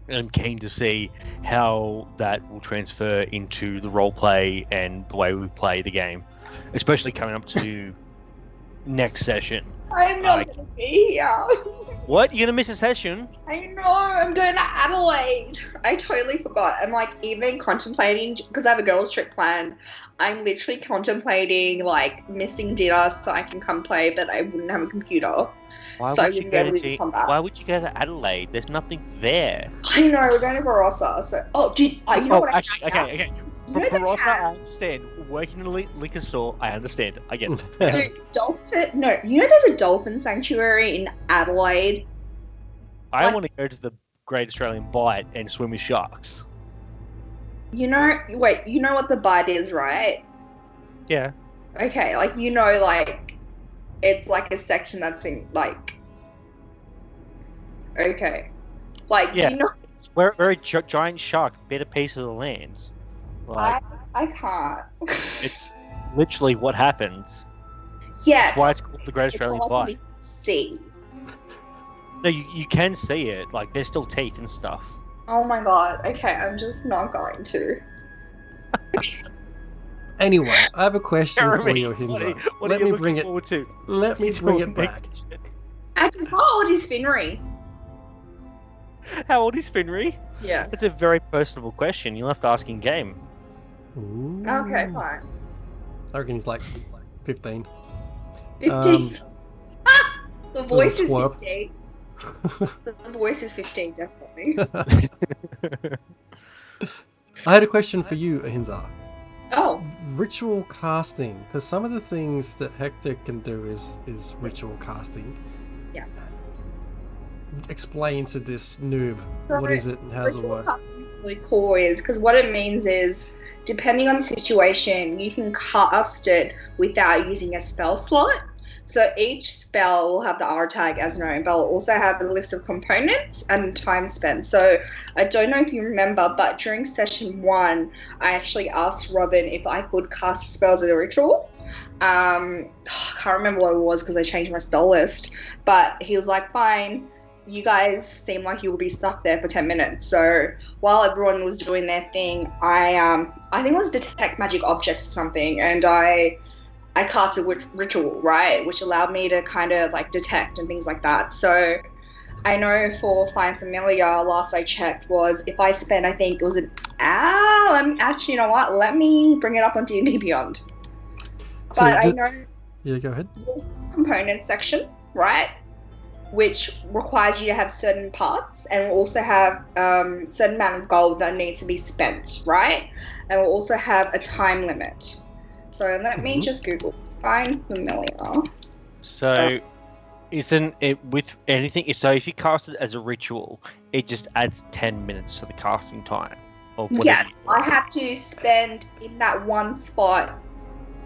am keen to see how that will transfer into the role play and the way we play the game, especially coming up to next session. I'm not going to be here. What? You're going to miss a session? I know. I'm going to Adelaide. I totally forgot. I'm even contemplating, because I have a girls' trip planned. I'm literally contemplating missing dinner so I can come play, but I wouldn't have a computer. Why so would I wouldn't be able to come back. Why would you go to Adelaide? There's nothing there. I know. We're going to Barossa. So, you know what? Actually, okay. Barossa, I understand. Working in a liquor store, I understand. I get it. Dude, dolphin. No, there's a dolphin sanctuary in Adelaide. I want to go to the Great Australian Bight and swim with sharks. You know what the Bight is, right? Yeah. Okay, it's a section that's in okay, it's where a giant shark bit a piece of the land. I can't. It's literally what happens. Yeah. That's why it's called the Great Australian Bight. See. No, you can see it. There's still teeth and stuff. Oh my god. Okay, I'm just not going to. Anyway, I have a question for you, Ahinsa. Let me bring it back. Actually, how old is Finry? How old is Finry? Yeah. That's a very personable question. You'll have to ask in game. Ooh. Okay, fine. I reckon he's 15. 15. The voice is twerp. 15. The voice is 15, definitely. I had a question for you, Ahinsa. Oh. Ritual casting, because some of the things that Hector can do is ritual casting. Yeah. Explain to this noob what is it and how does it work? Really cool is because what it means is, depending on the situation, you can cast it without using a spell slot. So each spell will have the R tag as known, but will also have a list of components and time spent. So I don't know if you remember, but during session 1, I actually asked Robin if I could cast spells as a ritual. I can't remember what it was because I changed my spell list, but he was like, fine. You guys seem like you will be stuck there for 10 minutes. So while everyone was doing their thing, I think it was detect magic objects or something, and I casted with ritual, right, which allowed me to kind of like detect and things like that. So I know for Find Familiar, last I checked was if I spent, I think it was an hour. Actually, you know what? Let me bring it up on D&D Beyond. So But I know. Yeah, go ahead. Component section, right? Which requires you to have certain parts, and will also have certain amount of gold that needs to be spent, right? And we'll also have a time limit. So let me just Google Find Familiar. So, isn't it with anything? So if you cast it as a ritual, it just adds 10 minutes to the casting time of whatever. Yes, I have to spend in that one spot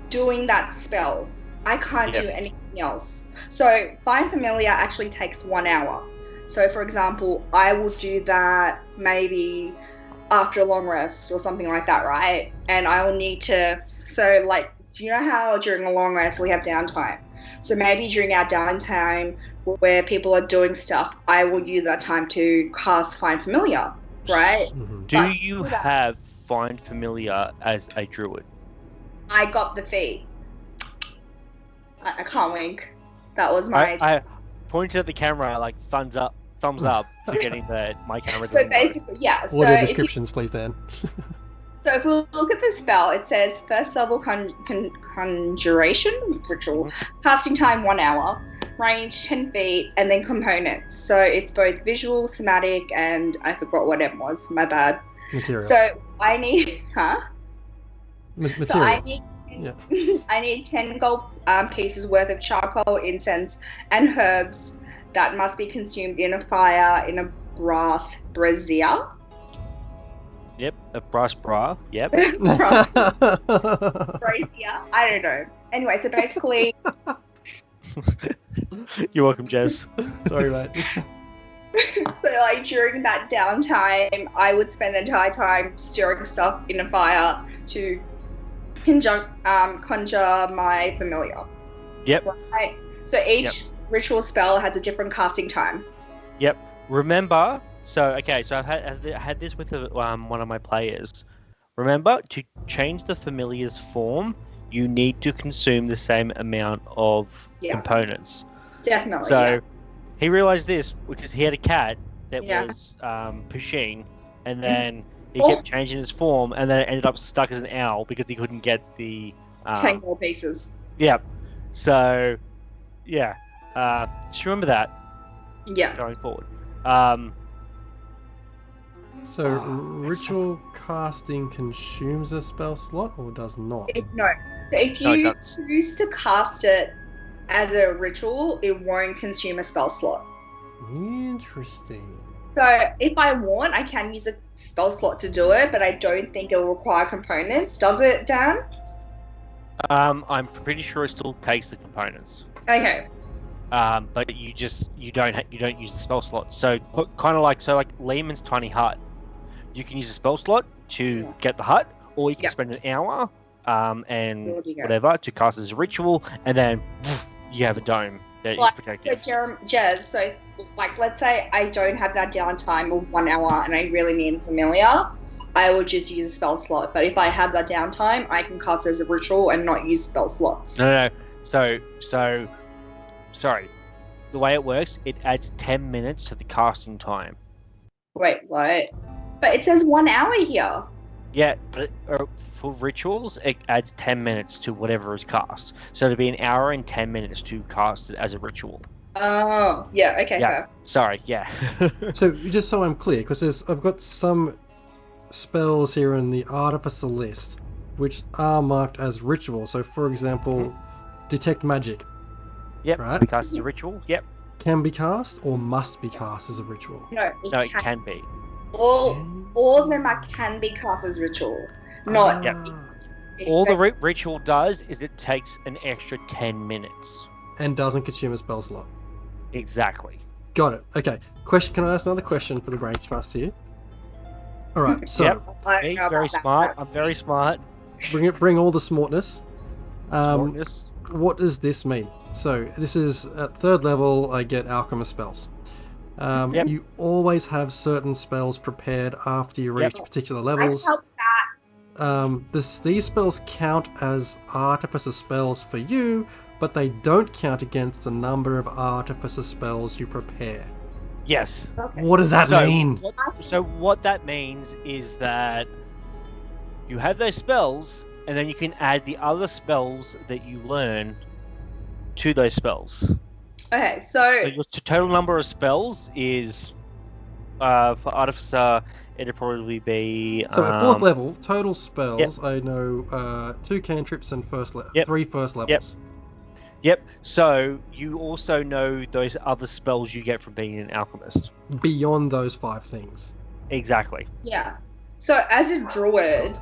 doing that spell. I can't do anything else. So Find Familiar actually takes 1 hour. So for example, I will do that maybe after a long rest or something like that, right? And I will need to, so like, do you know how during a long rest we have downtime? So maybe during our downtime where people are doing stuff, I will use that time to cast Find Familiar, right? Do you have Find Familiar as a druid? I got the feat. I can't wink. That was my. I pointed at the camera like thumbs up for getting my camera. So basically, yeah. So Audio descriptions, please, Dan. So if we look at the spell, it says first level conjuration ritual, casting time 1 hour, range 10 feet, and then components. So it's both visual, somatic, and I forgot what it was. My bad. Material. So I need, Material. So I need. Yeah. I need 10 gold pieces worth of charcoal, incense, and herbs that must be consumed in a fire in a brass brazier. Yep, a brass bra. Yep. Brass brazier. I don't know. Anyway, so basically. You're welcome, Jez. Sorry, mate. So like during that downtime, I would spend the entire time stirring stuff in a fire to conjure my familiar. Yep. Right. So each ritual spell has a different casting time. Yep. Remember, so I've had this with one of my players. Remember, to change the familiar's form, you need to consume the same amount of components. Definitely. So he realized this because he had a cat that was pushing, and then he kept changing his form, and then it ended up stuck as an owl because he couldn't get the 10 gold pieces. Yeah. So, yeah. Just remember that. Yeah. Going forward. So, ritual casting consumes a spell slot or does not? No. So if you choose to cast it as a ritual, it won't consume a spell slot. Interesting. So if I want, I can use a spell slot to do it, but I don't think it will require components. Does it, Dan? I'm pretty sure it still takes the components. Okay. But you don't use the spell slot. So kind of like Lehman's tiny hut. You can use a spell slot to get the hut, or you can spend an hour and whatever to cast as a ritual, and then you have a dome that is protected. So Jez, so like let's say I don't have that downtime of 1 hour and I really need familiar, I would just use a spell slot. But if I have that downtime, I can cast as a ritual and not use spell slots. No. So sorry. The way it works, it adds 10 minutes to the casting time. Wait, what? But it says 1 hour here. Yeah, but for rituals, it adds 10 minutes to whatever is cast. So it'd be an hour and 10 minutes to cast it as a ritual. Oh, yeah. Okay, Yeah. fair. Sorry, yeah. So just so I'm clear, because I've got some spells here in the Artificer list, which are marked as ritual. So, for example, detect magic. Yep. Right. Because it's a ritual. Yep. Can be cast or must be cast as a ritual. No, It can be. all of them can be cast as ritual. Not. Yep. All the ritual does is it takes an extra 10 minutes. And doesn't consume a spell slot. Exactly. Got it. Okay. Question. Can I ask another question for the Grange Trust here? All right. So Yep. Me, very smart. I'm very smart. bring all the smartness. Smartness. What does this mean? So this is at 3rd level. I get alchemist spells. Yep. You always have certain spells prepared after you reach particular levels. These spells count as artificer spells for you, but they don't count against the number of artificer spells you prepare. Yes. Okay. What does that mean? What that means is that you have those spells, and then you can add the other spells that you learn to those spells. Okay, so Your total number of spells is, for Artificer, it'd probably be... So at 4th level, total spells, I know 2 cantrips and 3 first levels. Yep, so you also know those other spells you get from being an alchemist. Beyond those 5 things. Exactly. yeah. So as a druid,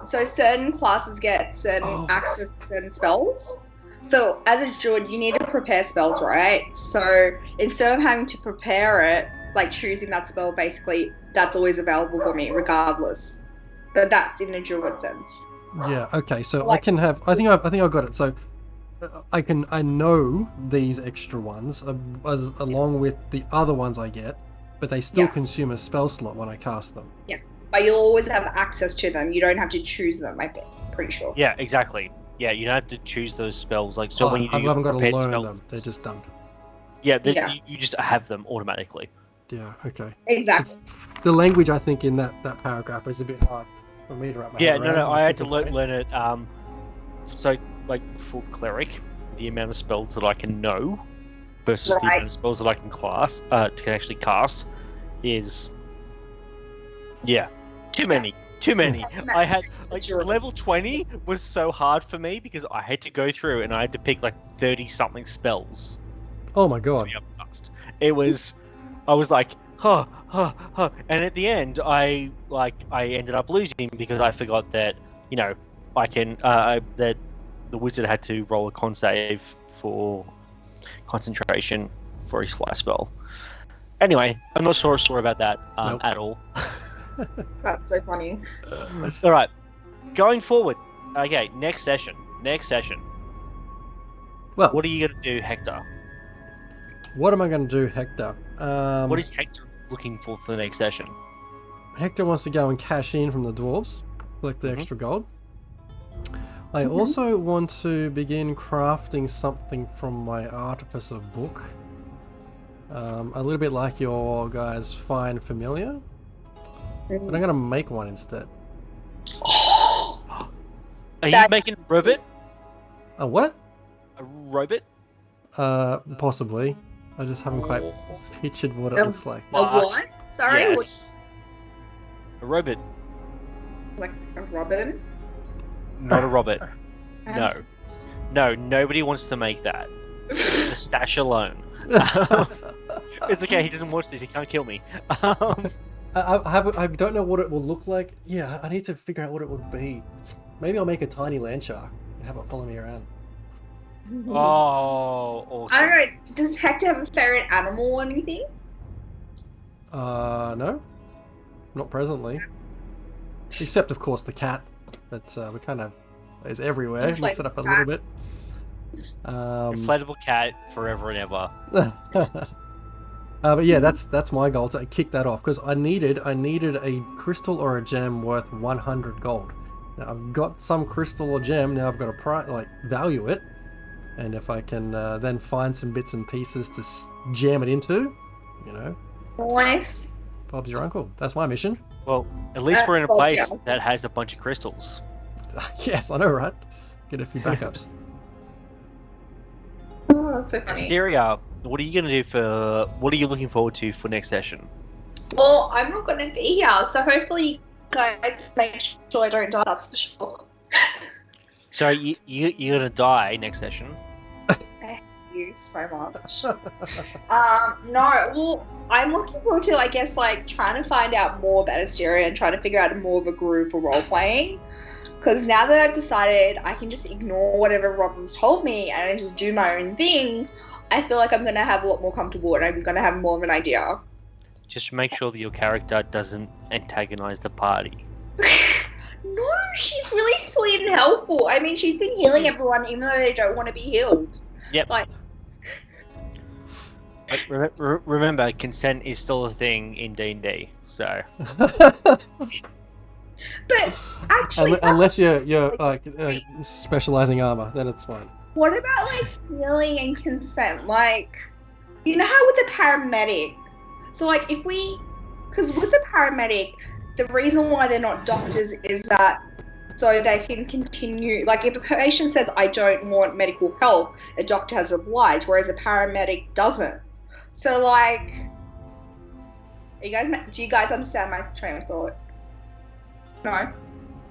so certain classes get certain access to certain spells. So as a druid, you need to prepare spells, right? So instead of having to prepare it, like choosing that spell, basically, that's always available for me, regardless. But that's in a druid sense. Yeah. Okay. So I can have. I think I got it. So I know these extra ones as along with the other ones I get, but they still consume a spell slot when I cast them. Yeah, but you'll always have access to them. You don't have to choose them. I'm pretty sure. Yeah, exactly. Yeah, you don't have to choose those spells. Like so, when you I haven't got to prepared learn spells, them. They're just done. Yeah, you just have them automatically. Yeah. Okay. Exactly. The language I think in that paragraph is a bit hard for me to wrap my head around. I had to learn it. So like for cleric, the amount of spells that I can know versus the amount of spells that I can can actually cast is too many. I had level 20 was so hard for me because I had to go through and I had to pick like 30 something spells. Oh my god. It was I was like, and at the end I ended up losing because I forgot that, I can that the wizard had to roll a con save for concentration for his fly spell. Anyway, I'm not sure about that at all. That's so funny. All right, going forward. Okay, next session. Well, what are you gonna do, Hector? What am I going to do, Hector? What is Hector looking for the next session? Hector wants to go and cash in from the dwarves, collect the extra gold. I also want to begin crafting something from my artificer book. A little bit like your guys' fine familiar. But I'm going to make one instead. Are you making a robot? A what? A robot? Possibly. I just haven't quite pictured what it looks like. A what? Sorry? Yes. A robot. Like a robin? Not a robot. No, nobody wants to make that. The stash alone. It's okay, he doesn't watch this, he can't kill me. I don't know what it will look like. Yeah, I need to figure out what it would be. Maybe I'll make a tiny land shark and have it follow me around. Oh, awesome. I don't know. Does Hector have a favorite animal or anything? No. Not presently. Except, of course, the cat. But we kind of is everywhere. Mix it up a little bit. Inflatable cat forever and ever. But yeah, that's my goal, to kick that off, because I needed a crystal or a gem worth 100 gold. Now I've got some crystal or gem. Now I've got to value it, and if I can then find some bits and pieces to jam it into, Nice. Bob's your uncle. That's my mission. Well, at least we're in a place that has a bunch of crystals. Yes, I know, right? Get a few backups. Oh, that's so funny. Asteria, what are you gonna do for? What are you looking forward to for next session? Well, I'm not going to be here, so hopefully you guys make sure I don't die. That's for sure. So you're gonna die next session. I hate you so much. No, well, I'm looking forward to, I guess, like trying to find out more about Asteria and trying to figure out more of a groove for role playing. Because now that I've decided I can just ignore whatever Robin's told me and just do my own thing, I feel like I'm going to have a lot more comfortable and I'm going to have more of an idea. Just make sure that your character doesn't antagonize the party. No, she's really sweet and helpful. I mean, she's been healing everyone even though they don't want to be healed. Yep. Like, remember, consent is still a thing in D&D, so... But actually... Unless you're specializing armor, then it's fine. What about, like, healing and consent? Like, you know how with a paramedic... So, like, if we... Because with a paramedic, the reason why they're not doctors is that so they can continue... Like, if a patient says, I don't want medical help, a doctor has obliged, whereas a paramedic doesn't. So, like... do you guys understand my train of thought? No?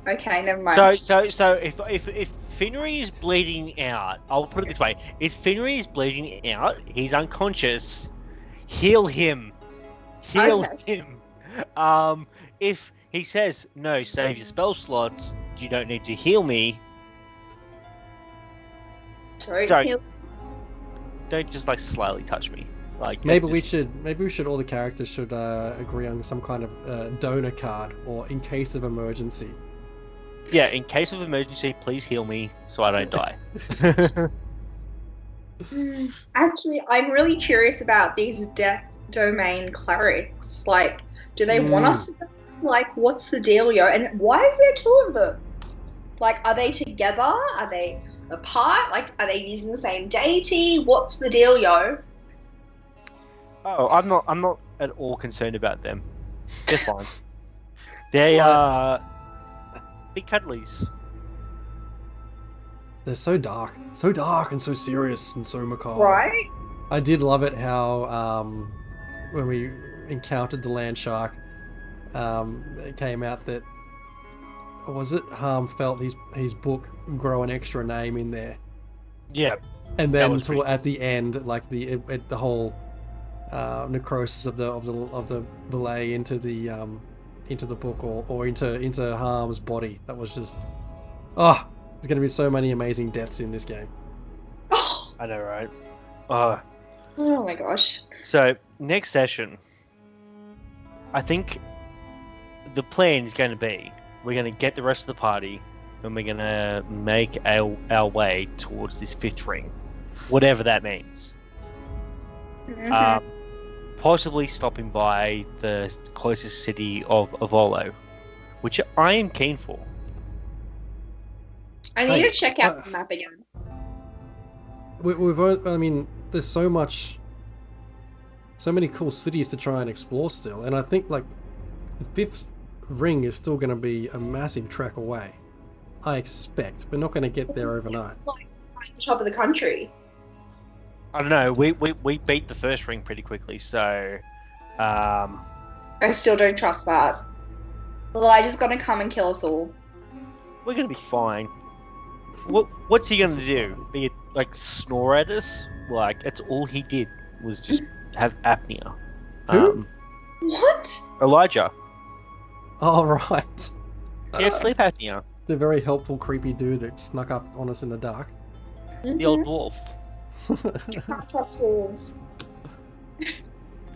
Okay, never mind. So if Finnery is bleeding out, I'll put it this way: if Finnery is bleeding out, he's unconscious. Heal him. Heal him. If he says no, save your spell slots. You don't need to heal me. Don't just like slightly touch me. Like maybe we should all the characters should agree on some kind of donor card, or in case of emergency. Yeah, in case of emergency, please heal me so I don't die. Actually, I'm really curious about these death domain clerics. Like, do they want us to, like, what's the dealio? And why is there two of them? Like, are they together? Are they apart? Like, are they using the same deity? What's the dealio? Oh, I'm not at all concerned about them. They're fine. They are big cuddlies. They're so dark and so serious and so macabre. Right? I did love it how when we encountered the land shark, it came out that Harm felt his book grow an extra name in there. Yeah. And then at the end, like the whole necrosis of the Valet into the book or into Harm's body. That was just there's going to be so many amazing deaths in this game. I know, right? Oh my gosh. So next session, I think the plan is going to be we're going to get the rest of the party and we're going to make our way towards this fifth ring, whatever that means. Mm-hmm. Possibly stopping by the closest city of Avolo, which I am keen for. I need to check out the map again. There's so many cool cities to try and explore still, and I think like the fifth ring is still going to be a massive trek away. I expect we're not going to get there overnight. It's like at the top of the country. I don't know. We beat the first ring pretty quickly, so. I still don't trust that. Elijah's gonna come and kill us all. We're gonna be fine. What's he gonna do? Be like snore at us? Like that's all he did was just have apnea. Who? What? Elijah. Oh right. He has sleep apnea. The very helpful, creepy dude that snuck up on us in the dark. Mm-hmm. The old dwarf. You can't trust wolves.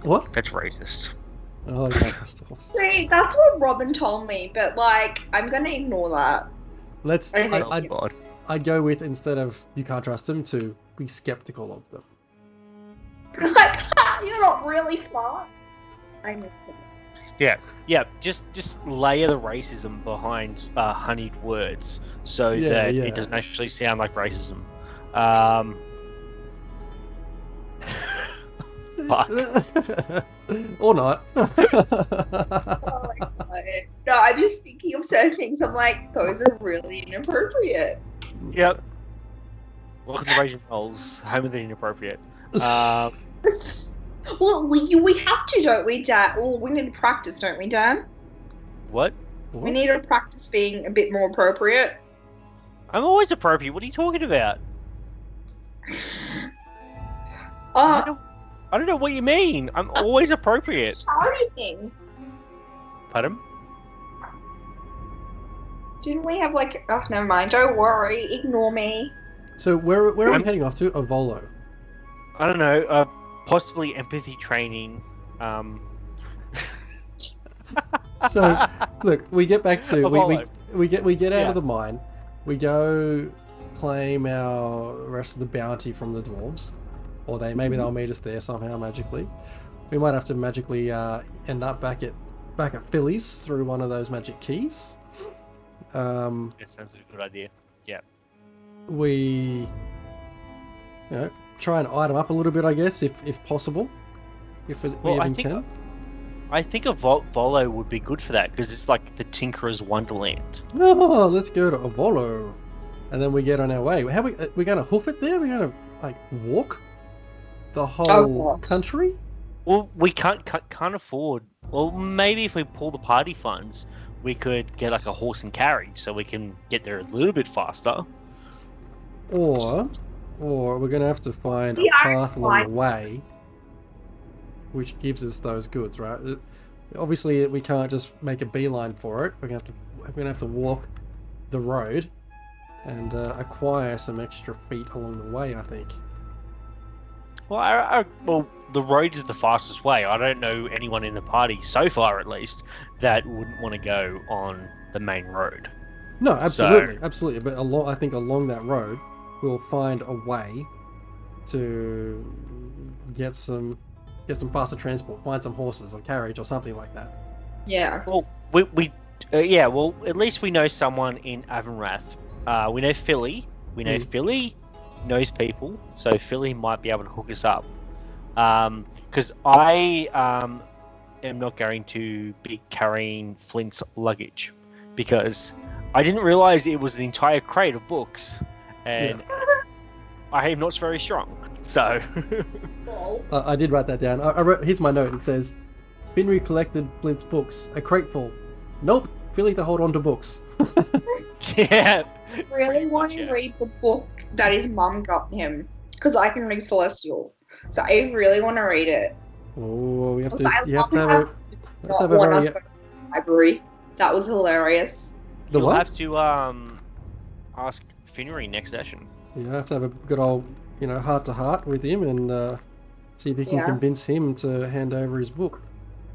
What? That's racist. Oh, you can't trust wolves. See, that's what Robin told me, but like, I'm gonna ignore that. I'd go with, instead of you can't trust them, to be skeptical of them. Like, you're not really smart. I miss them. Yeah. Just layer the racism behind honeyed words so that it doesn't actually sound like racism. Fuck. Or not. Oh my God. No, I'm just thinking of certain things. I'm like, those are really inappropriate. Yep. Welcome to Raging Rolls, home of the inappropriate. Well, we have to, don't we, Dad? Well, we need to practice, don't we, Dan? What? We need to practice being a bit more appropriate. I'm always appropriate. What are you talking about? Uh, I don't know what you mean. I'm always appropriate. charity thing. Pardon? Didn't we have like? Oh, never mind. Don't worry. Ignore me. So where are we heading off to? Avolo. I don't know. Possibly empathy training. So look, we get back to Avolo. we get out Yeah. of the mine. We go claim our rest of the bounty from the dwarves, or maybe they'll meet us there somehow magically. We might have to magically end up back at Philly's through one of those magic keys. That sounds like a good idea. Yeah. We try and item up a little bit, I guess, if possible. If we even can. I think a Volo would be good for that because it's like the Tinkerer's Wonderland. Oh, let's go to Avolo, and then we get on our way. How we going to hoof it there? We're going to like walk the whole country? Well, we can't afford. Well, maybe if we pull the party funds, we could get like a horse and carriage, so we can get there a little bit faster. Or we're going to have to find a path along the way, which gives us those goods, right? Obviously, we can't just make a beeline for it. We're going to have to walk the road and acquire some extra feet along the way, I think. Well, well, the road is the fastest way. I don't know anyone in the party, so far at least, that wouldn't want to go on the main road. No, absolutely. But I think along that road, we'll find a way to get some faster transport, find some horses or carriage or something like that. Yeah. Well, well, at least we know someone in Avonrath. We know Philly. We know Philly knows people, so Philly might be able to hook us up. Because I am not going to be carrying Flint's luggage because I didn't realize it was the entire crate of books, and I am not very strong. So I did write that down. I wrote. Here's my note. It says, "Finry collected Flint's books. A crate full. Nope. Philly to hold on to books." yeah. I really want to read the book that his mum got him because I can read Celestial, so I really want to read it. Oh, we have Also, to. You have to have a very library. That was hilarious. You'll have to ask Finnery next session. You have to have a good old, heart to heart with him and see if he can convince him to hand over his book.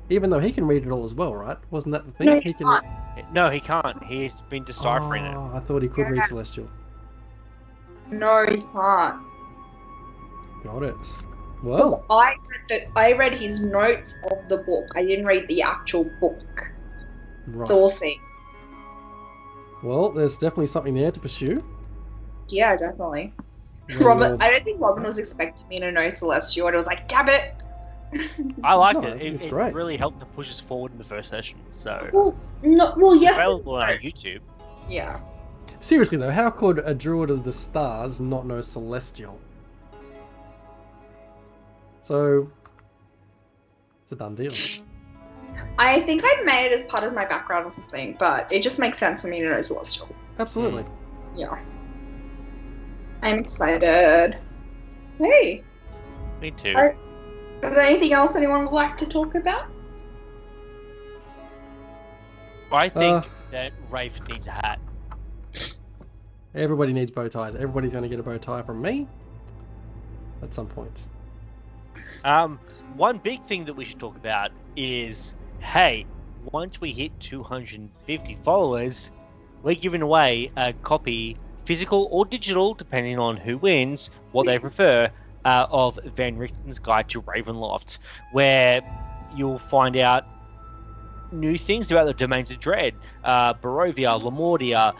Even though he can read it all as well, right? Wasn't that the thing? No, he can. can't. No, he can't. He's been deciphering it. I thought he could read Celestial. No, you can't. Got it. Well, I read his notes of the book. I didn't read the actual book. right. So we'll see. Well, there's definitely something there to pursue. Yeah, definitely. Well, Robin, I don't think Robin was expecting me to know Celestial, and I was like, damn it. I liked No, it. it's It great. really helped to push us forward in the first session. So Well, it's yes. available on our YouTube. Yeah. Seriously though, how could a druid of the stars not know Celestial? So, it's a done deal. I think I made it as part of my background or something, but it just makes sense for me to know Celestial. Absolutely. Yeah. I'm excited. Hey. Me too. Is there anything else anyone would like to talk about? I think that Rafe needs a hat. Everybody needs bow ties. Everybody's going to get a bow tie from me at some point. One big thing that we should talk about is, hey, once we hit 250 followers, we're giving away a copy, physical or digital, depending on who wins, what they prefer, of Van Richten's Guide to Ravenloft, where you'll find out new things about the Domains of Dread, Barovia, Lamordia.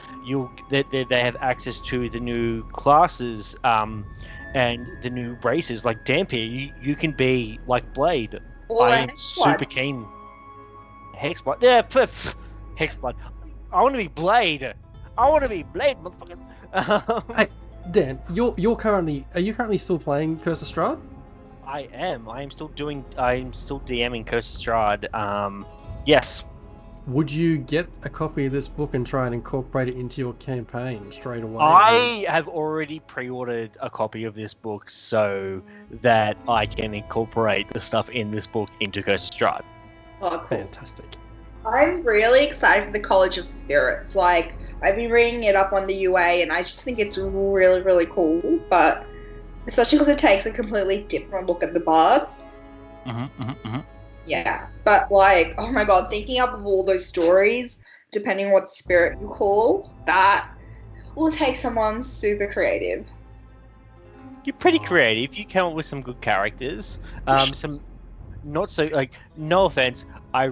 They have access to the new classes and the new races, like Dampier. You can be like Blade. Or I am Hexblood. super keen. Hexblood. Yeah, Hexblood. I want to be Blade. I want to be Blade, motherfuckers. Hey, Dan, are you currently still playing Curse of Strahd? I am. I'm still DMing Coast Strahd. Yes. Would you get a copy of this book and try and incorporate it into your campaign straight away? I have already pre-ordered a copy of this book so that I can incorporate the stuff in this book into Coast Strahd. Oh, cool. Fantastic. I'm really excited for the College of Spirits. Like, I've been reading it up on the UA, and I just think it's really, really cool. But especially because it takes a completely different look at the bard. Yeah, but like, oh my god, thinking up of all those stories, depending on what spirit you call, that will take someone super creative. You're pretty creative. You come up with some good characters. Some not so like. No offense, I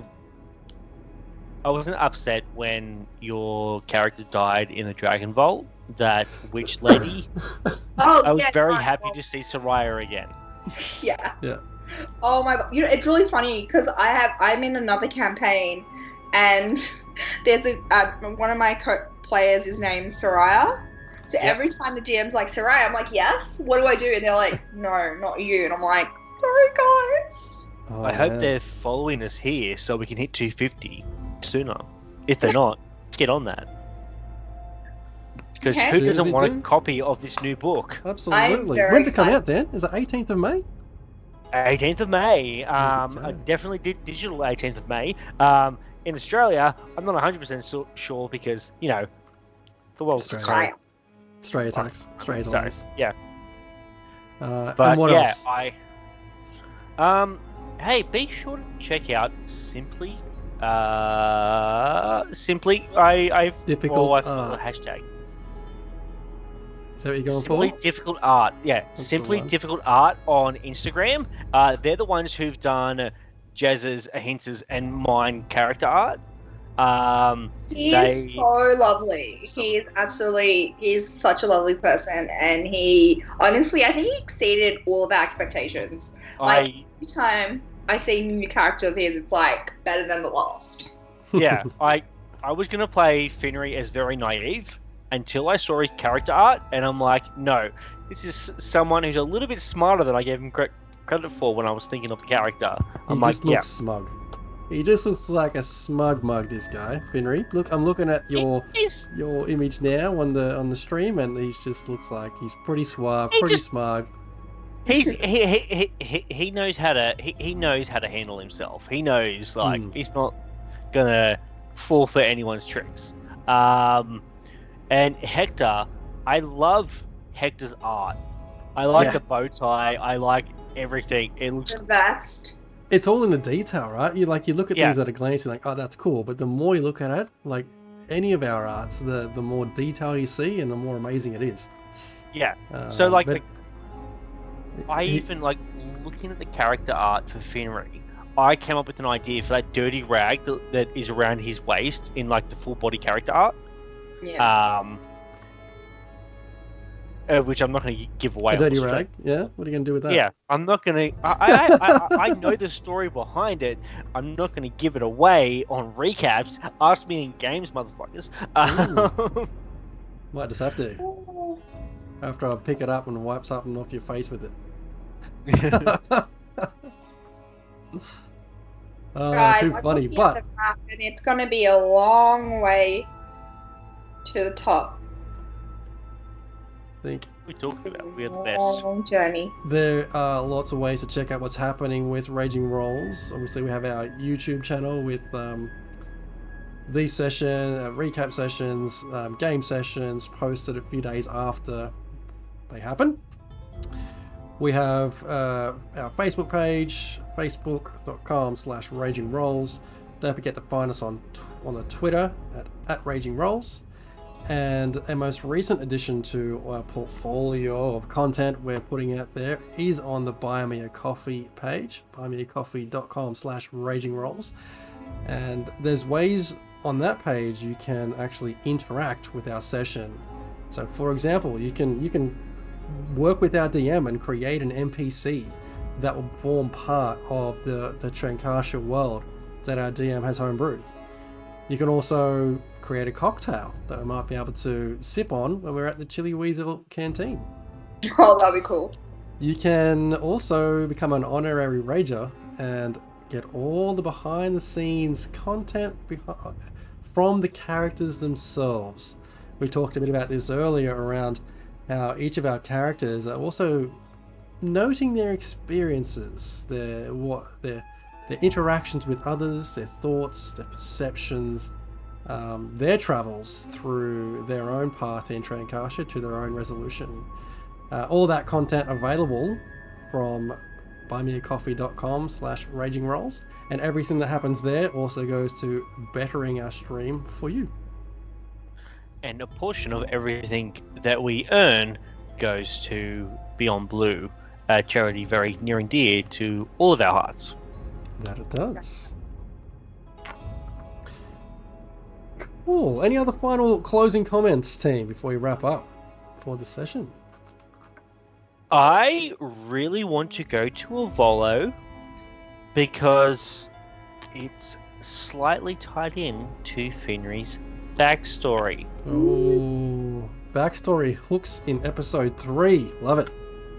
wasn't upset when your character died in the Dragon Vault. That witch lady. I was very happy to see Soraya again. Yeah. Yeah. Oh my god! You know, it's really funny because I'm in another campaign, and there's one of my players is named Soraya. So every time the DM's like, Soraya, I'm like, yes. What do I do? And they're like, no, not you. And I'm like, sorry guys. Oh, I hope they're following us here so we can hit 250 sooner. If they're not, get on that. Because who doesn't want a copy of this new book? Absolutely. When's it come out, Dan? Is it 18th of May? 18th of May. I definitely did digital 18th of May. In Australia, I'm not 100% sure because, you know, the world's Australia. Australia tax. Australia delays. Yeah. But and what else? Hey, be sure to check out Simply. I've difficult the hashtag. Is that what you're going Simply for? Difficult Art. Yeah, That's Simply Difficult Art on Instagram. They're the ones who've done Jazz's, Ahinsa's, and mine character art. He's so lovely. He's such a lovely person, and he honestly, I think he exceeded all of our expectations. Every time I see a new character of his, it's like better than the last. Yeah, I was gonna play Finnery as very naive until I saw his character art, and I'm like, no, this is someone who's a little bit smarter than I gave him credit for when I was thinking of the character. He just looks smug. He just looks like a smug mug, this guy, Finnery. Look, I'm looking at your image now on the stream, and he just looks like he's pretty suave, pretty smug. He knows how to handle himself. He knows he's not gonna fall for anyone's tricks. And Hector, I love Hector's art. I like the bow tie. I like everything. It looks the best. It's all in the detail, right? You look at things at a glance, you're like, oh, that's cool. But the more you look at it, like any of our arts, the more detail you see, and the more amazing it is. Yeah. So even looking at the character art for Finnery, I came up with an idea for that dirty rag that is around his waist in the full body character art. Yeah. Which I'm not going to give away. A dirty rag? Yeah? What are you going to do with that? Yeah, I'm not going to... I know the story behind it. I'm not going to give it away on recaps. Ask me in games, motherfuckers. Might just have to. After I pick it up and wipe something off your face with it. Too funny, but... And it's going to be a long way to the top. I think we talked about we are the best. Long journey. There are lots of ways to check out what's happening with Raging Rolls. Obviously, we have our YouTube channel with these recap sessions, game sessions posted a few days after they happen. We have our Facebook page, facebook.com/RagingRolls. Don't forget to find us on the Twitter at Raging Rolls. And a most recent addition to our portfolio of content we're putting out there is on the Buy Me a Coffee page, buymeacoffee.com/RagingRolls. And there's ways on that page you can actually interact with our session. So for example, you can work with our DM and create an NPC that will form part of the Trankasha world that our DM has homebrewed. You can also create a cocktail that we might be able to sip on when we're at the Chili Weasel canteen. Oh, that'd be cool. You can also become an honorary rager and get all the behind-the-scenes content from the characters themselves. We talked a bit about this earlier around how each of our characters are also noting their experiences, their interactions with others, their thoughts, their perceptions, their travels through their own path in Trancasha to their own resolution. All that content available from buymeacoffee.com/ragingrolls, and everything that happens there also goes to bettering our stream for you. And a portion of everything that we earn goes to Beyond Blue, a charity very near and dear to all of our hearts. That it does. Cool. Any other final closing comments, team, before we wrap up for the session? I really want to go to a Volo because it's slightly tied in to Finry's backstory. Oh, backstory hooks in episode 3. Love it.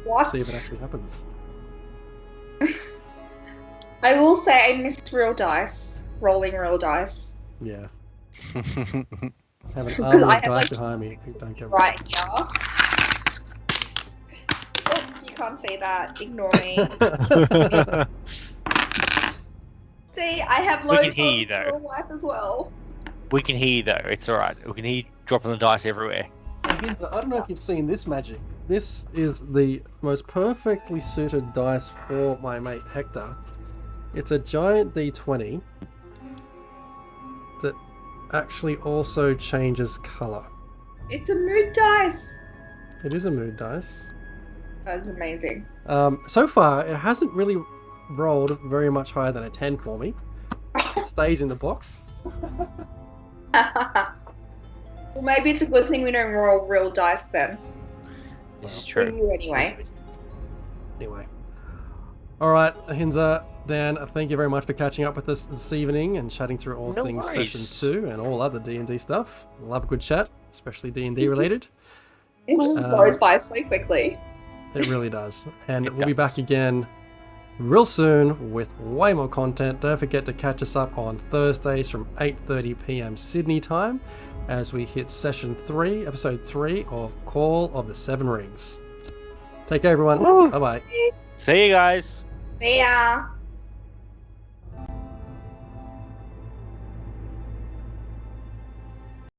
What? See if it actually happens. I will say I miss real dice. Rolling real dice. Yeah. Have an army of dice behind me. Don't get right here. Oops, you can't see that. Ignore me. See, I have loads of real life as well. We can hear you though. It's alright. We can hear you dropping the dice everywhere. Ahinsa, I don't know if you've seen this magic. This is the most perfectly suited dice for my mate Hector. It's a giant D20 that actually also changes colour. It's a mood dice. It is a mood dice. That's amazing. So far, it hasn't really rolled very much higher than a 10 for me. It stays in the box. Well, maybe it's a good thing we don't roll real dice then. This is For true. you anyway. Anyway. Alright, Ahinsa, Dan, thank you very much for catching up with us this evening and chatting through all things worries. Session 2 and all other D&D stuff. Love a good chat, especially D&D related. It just goes by so quickly. It really does. And It we'll be back does. again real soon with way more content. Don't forget to catch us up on Thursdays from 8:30 p.m. Sydney time as we hit Session 3, Episode 3 of Call of the Seven Rings. Take care, everyone. Woo. Bye-bye. See you guys. See ya.